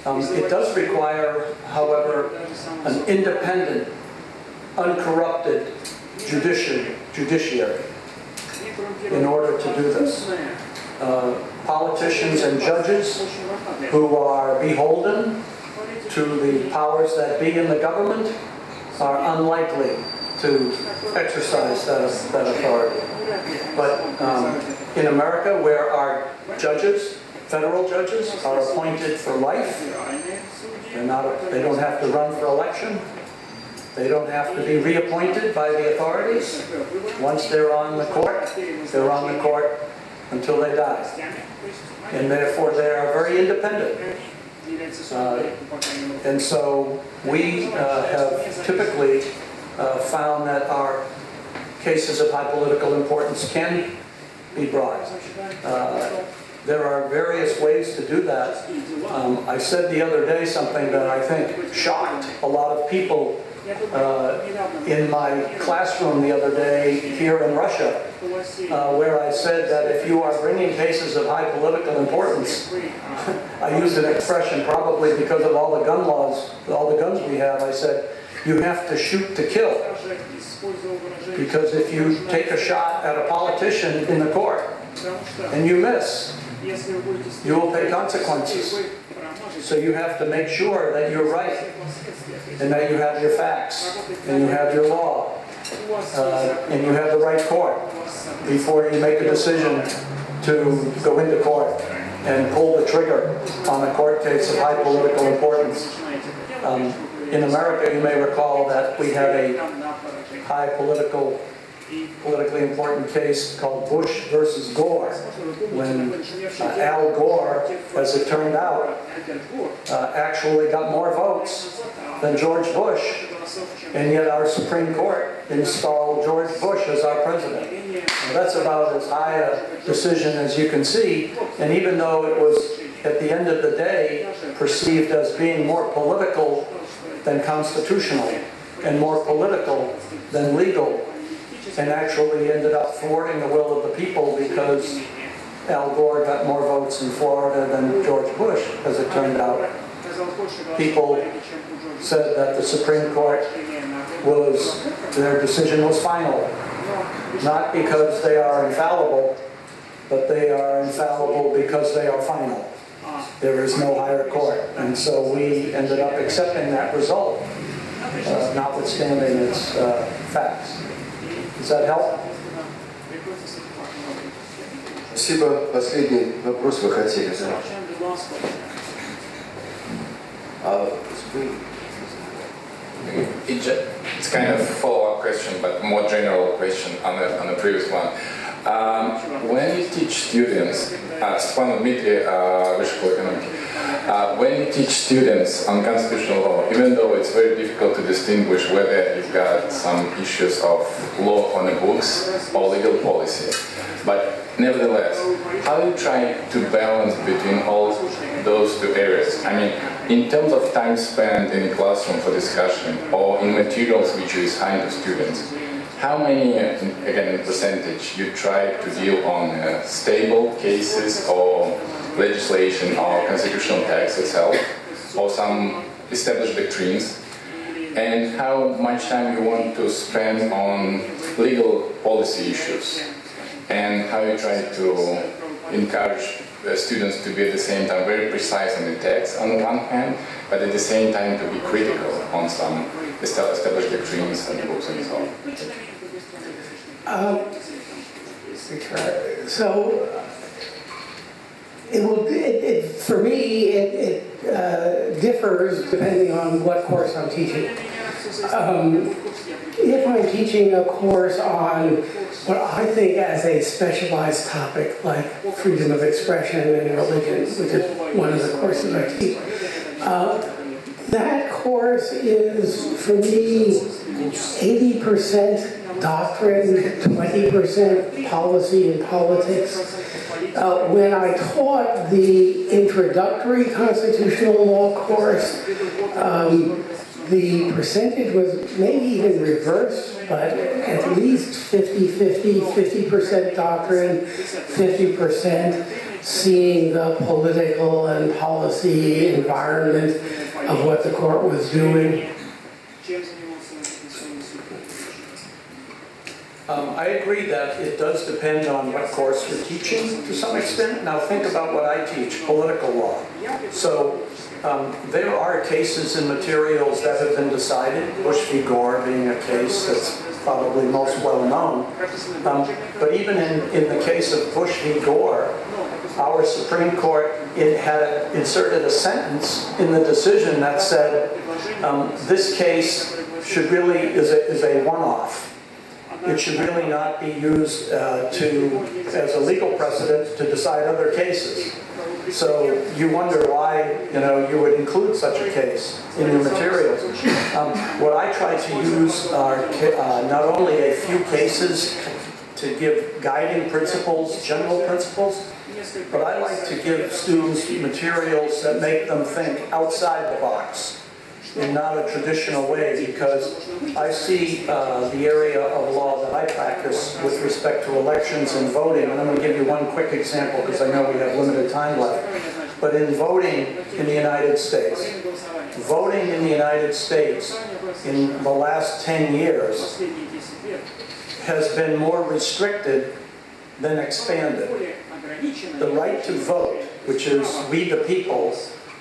It does require, however, an independent, uncorrupted judiciary in order to do this. Politicians and judges who are beholden to the powers that be in the government are unlikely to exercise that authority. But in America, where our judges, federal judges, are appointed for life, they don't have to run for election, they don't have to be reappointed by the authorities. Once they're on the court until they die. And therefore they are very independent. And so we have typically found that our cases of high political importance can be brought. There are various ways to do that. I said the other day something that I think shocked a lot of people in my classroom the other day here in Russia, where I said that if you are bringing cases of high political importance, I used an expression probably because of all the gun laws, all the guns we have, I said, you have to shoot to kill. Because if you take a shot at a politician in the court and you miss, you will pay consequences. So you have to make sure that you're right, and that you have your facts, and you have your law, and you have the right court before you make a decision to go into court and pull the trigger on a court case of high political importance. In America, you may recall that we had a high politically important case called Bush versus Gore, when Al Gore, as it turned out, actually got more votes than George Bush, and yet our Supreme Court installed George Bush as our president. Now, that's about as high a decision as you can see, and even though it was, at the end of the day, perceived as being more political than constitutional, and more political than legal, and actually ended up thwarting the will of the people because Al Gore got more votes in Florida than George Bush, as it turned out. People said that the Supreme Court their decision was final. Not because they are infallible, but they are infallible because they are final. There is no higher court. And so we ended up accepting that result, notwithstanding its facts. Does that help? Спасибо. Последний вопрос вы хотели задать. It's kind of a follow-up question, but more general question on the previous one. When you teach students, Степанов Дмитрий, Высшей школы экономики, when you teach students on constitutional law, even though it's very difficult to distinguish whether you've got some issues of law on the books or legal policy, but nevertheless, how do you try to balance between all those two areas? I mean, in terms of time spent in the classroom for discussion or in materials which you assign to students, how many, again in percentage, you try to deal on stable cases or legislation or constitutional text itself, or some established doctrines, and how much time you want to spend on legal policy issues, and how you try to encourage students to be at the same time very precise on the text on the one hand, but at the same time to be critical on some established doctrines and books and so on. So for me, it differs depending on what course I'm teaching. If I'm teaching a course on what I think as a specialized topic, like freedom of expression and religion, which is one of the courses I teach, that course is, for me, 80% doctrine, 20% policy and politics. When I taught the introductory constitutional law course, the percentage was maybe even reversed, but at least 50-50, 50% doctrine, 50% seeing the political and policy environment of what the court was doing. I agree that it does depend on what course you're teaching to some extent. Now think about what I teach, political law. So there are cases and materials that have been decided, Bush v. Gore being a case that's probably most well known. But even in the case of Bush v. Gore, our Supreme Court had inserted a sentence in the decision that said this case should really is a one-off. It should really not be used as a legal precedent to decide other cases. So you wonder why you would include such a case in your materials. What I try to use are not only a few cases to give guiding principles, general principles, but I like to give students materials that make them think outside the box in not a traditional way, because I see the area of law that I practice with respect to elections and voting, and I'm going to give you one quick example because I know we have limited time left. But in voting in the United States, in the last 10 years has been more restricted than expanded. The right to vote, which is we the people,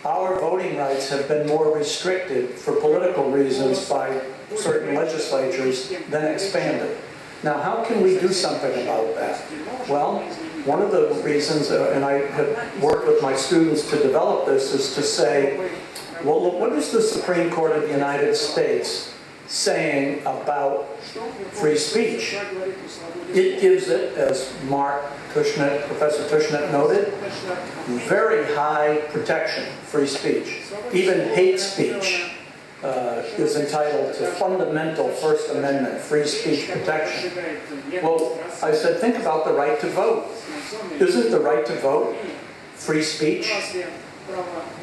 our voting rights have been more restricted for political reasons by certain legislatures than expanded. Now, how can we do something about that? Well, one of the reasons, and I have worked with my students to develop this, is to say, well, look, what is the Supreme Court of the United States saying about free speech? It gives it, as Professor Tushnet noted, very high protection, free speech. Even hate speech is entitled to fundamental First Amendment free speech protection. Well, I said, think about the right to vote. Isn't the right to vote free speech?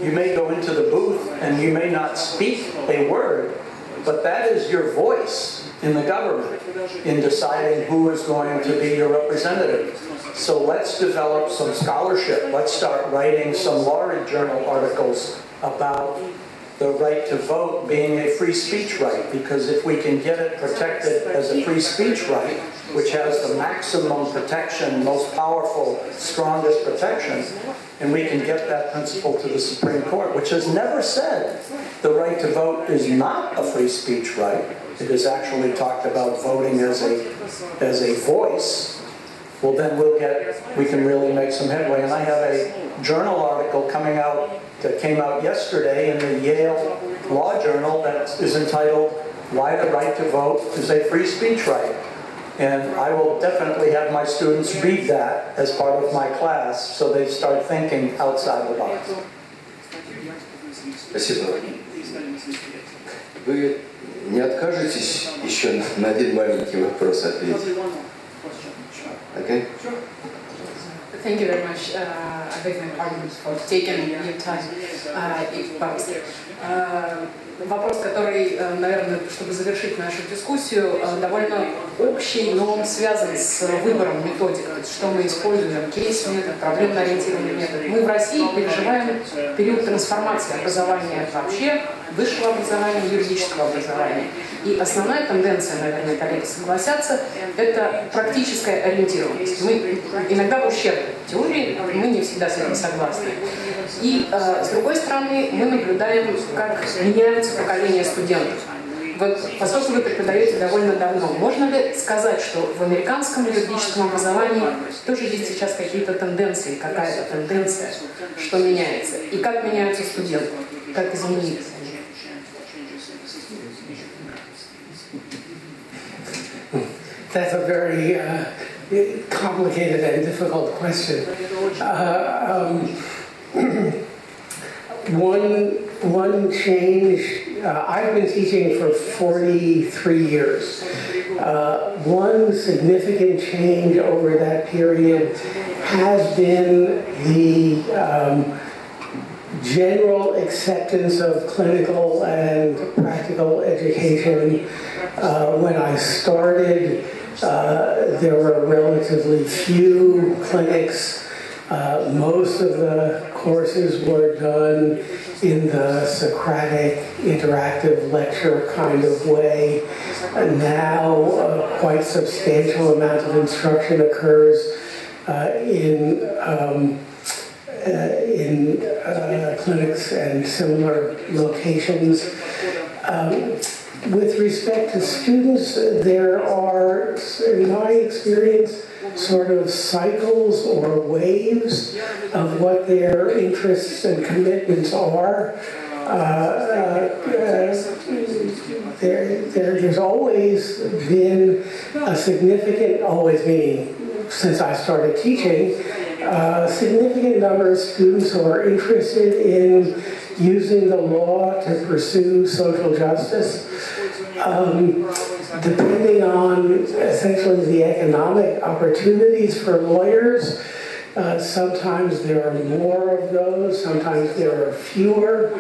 You may go into the booth and you may not speak a word, but that is your voice in the government in deciding who is going to be your representative. So let's develop some scholarship. Let's start writing some law journal articles about the right to vote being a free speech right, because if we can get it protected as a free speech right, which has the maximum protection, most powerful, strongest protection, and we can get that principle to the Supreme Court, which has never said the right to vote is not a free speech right. It has actually talked about voting as a voice. Well, then we can really make some headway. And I have a journal article that came out yesterday in the Yale Law Journal that is entitled "Why the Right to Vote is a Free Speech Right." And I will definitely have my students read that as part of my class, so they start thinking outside the box. Спасибо. Вы не откажетесь еще на один маленький вопрос ответить? Okay? Thank you very much. I beg my pardon for taking your time, if possible. Вопрос, который, наверное, чтобы завершить нашу дискуссию, довольно общий, но он связан с выбором методик. Что мы используем, кейс-метод, проблемно-ориентированный метод. Мы в России переживаем период трансформации образования вообще, высшего образования, юридического образования. И основная тенденция, наверное, коллеги согласятся, это практическая ориентированность. Мы иногда в ущерб теории, мы не всегда с этим согласны. И с другой стороны, мы наблюдаем, как меняются поколения студентов. Вот, поскольку вы преподаете довольно давно, можно ли сказать, что в американском юридическом образовании тоже есть сейчас какие-то тенденции, какая-то тенденция, что меняется? И как меняются студенты? Как изменились они? That's a very complicated and difficult question. One change, I've been teaching for 43 years. One significant change over that period has been the general acceptance of clinical and practical education. When I started, there were relatively few clinics. Most of the courses were done in the Socratic interactive lecture kind of way. And now a quite substantial amount of instruction occurs in clinics and similar locations. With respect to students, there are, in my experience, sort of cycles or waves of what their interests and commitments are. There's always been a significant, always meaning since I started teaching, a significant number of students who are interested in using the law to pursue social justice. Depending on essentially the economic opportunities for lawyers, sometimes there are more of those, sometimes there are fewer.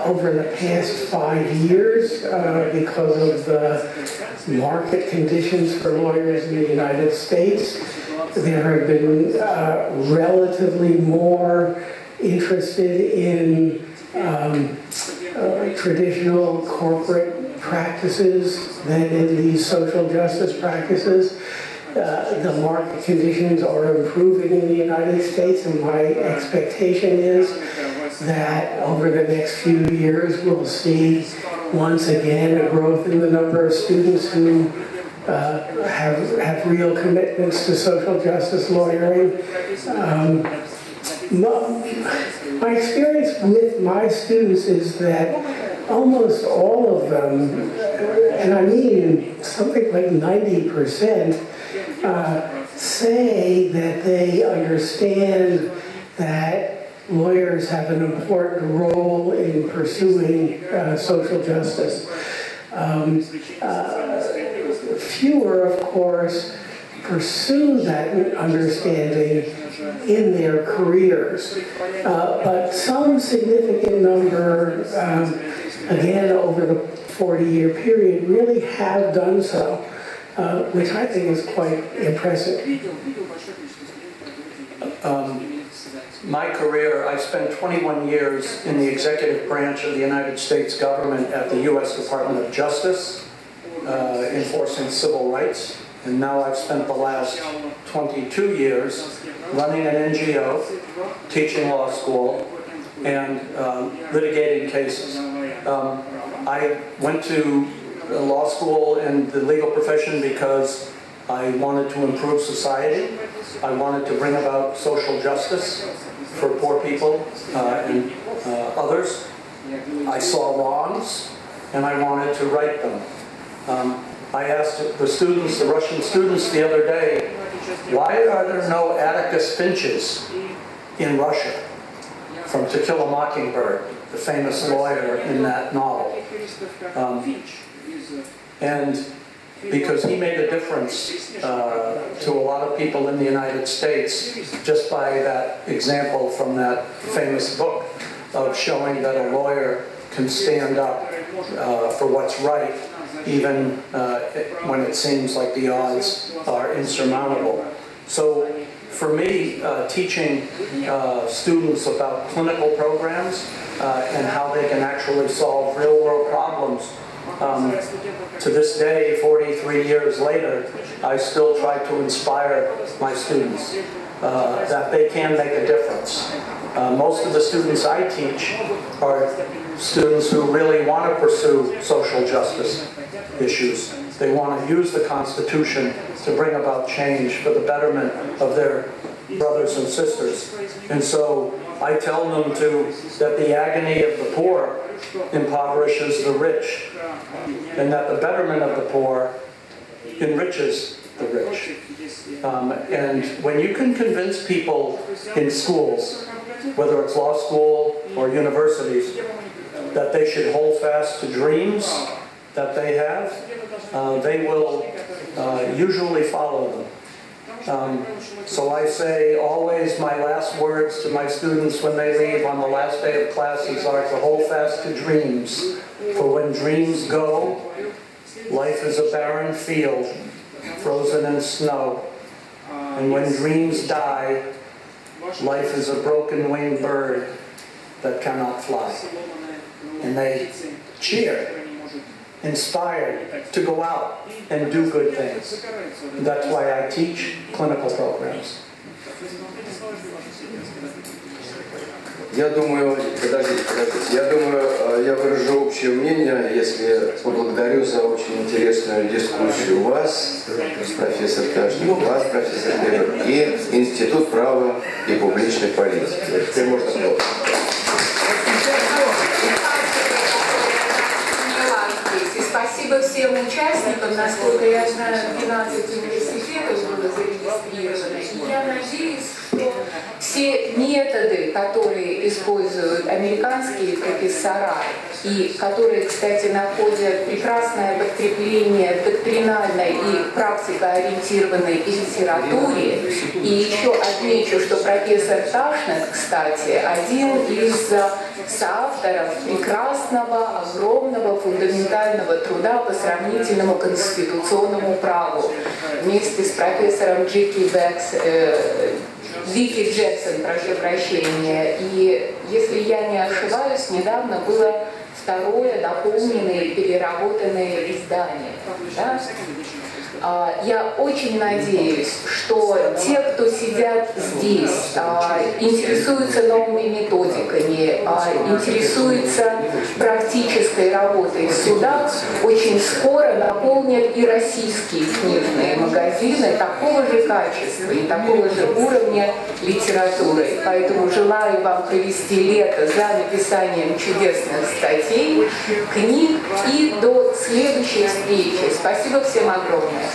Over the past 5 years, because of the market conditions for lawyers in the United States, there have been relatively more interested in traditional corporate practices than in these social justice practices. The market conditions are improving in the United States, and my expectation is that over the next few years we'll see once again a growth in the number of students who have real commitments to social justice lawyering. My experience with my students is that almost all of them, and I mean something like 90%, say that they understand that lawyers have an important role in pursuing social justice. Fewer, of course, pursue that understanding in their careers. But some significant number, again, over the 40-year period, really have done so, which I think is quite impressive. My career, I spent 21 years in the executive branch of the United States government at the U.S. Department of Justice, enforcing civil rights. And now I've spent the last 22 years running an NGO, teaching law school, and litigating cases. I went to law school and the legal profession because I wanted to improve society. I wanted to bring about social justice for poor people and others. I saw wrongs and I wanted to right them. I asked the students, the Russian students the other day, why are there no Atticus Finches in Russia from To Kill a Mockingbird, the famous lawyer in that novel? And because he made a difference to a lot of people in the United States just by that example from that famous book of showing that a lawyer can stand up for what's right even when it seems like the odds are insurmountable. So for me, teaching students about clinical programs and how they can actually solve real-world problems To this day, 43 years later, I still try to inspire my students that they can make a difference. Most of the students I teach are students who really want to pursue social justice issues. They want to use the Constitution to bring about change for the betterment of their brothers and sisters. And so I tell them that the agony of the poor impoverishes the rich, and that the betterment of the poor enriches the rich. And when you can convince people in schools, whether it's law school or universities, that they should hold fast to dreams that they have, they will usually follow them. So I say always my last words to my students when they leave on the last day of classes are to hold fast to dreams. For when dreams go, life is a barren field, frozen in snow. And when dreams die, life is a broken winged bird that cannot fly. And they cheer, inspired to go out and do good things. That's why I teach clinical programs. Я думаю, я выражу общее мнение, если поблагодарю за очень интересную дискуссию вас, профессор Ташник, вас, профессор Герберт, и Институт права и публичной политики. Теперь можно слово. Спасибо всем участникам, насколько я знаю, 12 университетов было зарегистрировано. И я надеюсь, что все методы, которые используют американские профессора, и которые, кстати, находят прекрасное подкрепление в доктринальной и практико-ориентированной литературе. И еще отмечу, что профессор Ташнет, кстати, один из соавторов прекрасного, огромного, фундаментального труда по сравнительному конституционному праву. Вместе с профессором Вики Джексон, прошу прощения. И, если я не ошибаюсь, недавно было второе дополненное и переработанное издание. Да? Я очень надеюсь, что те, кто сидят здесь, интересуются новыми методиками, интересуются практической работой в судах, очень скоро наполнят и российские книжные магазины такого же качества и такого же уровня литературы. Поэтому желаю вам провести лето за написанием чудесных статей, книг и до следующей встречи. Спасибо всем огромное.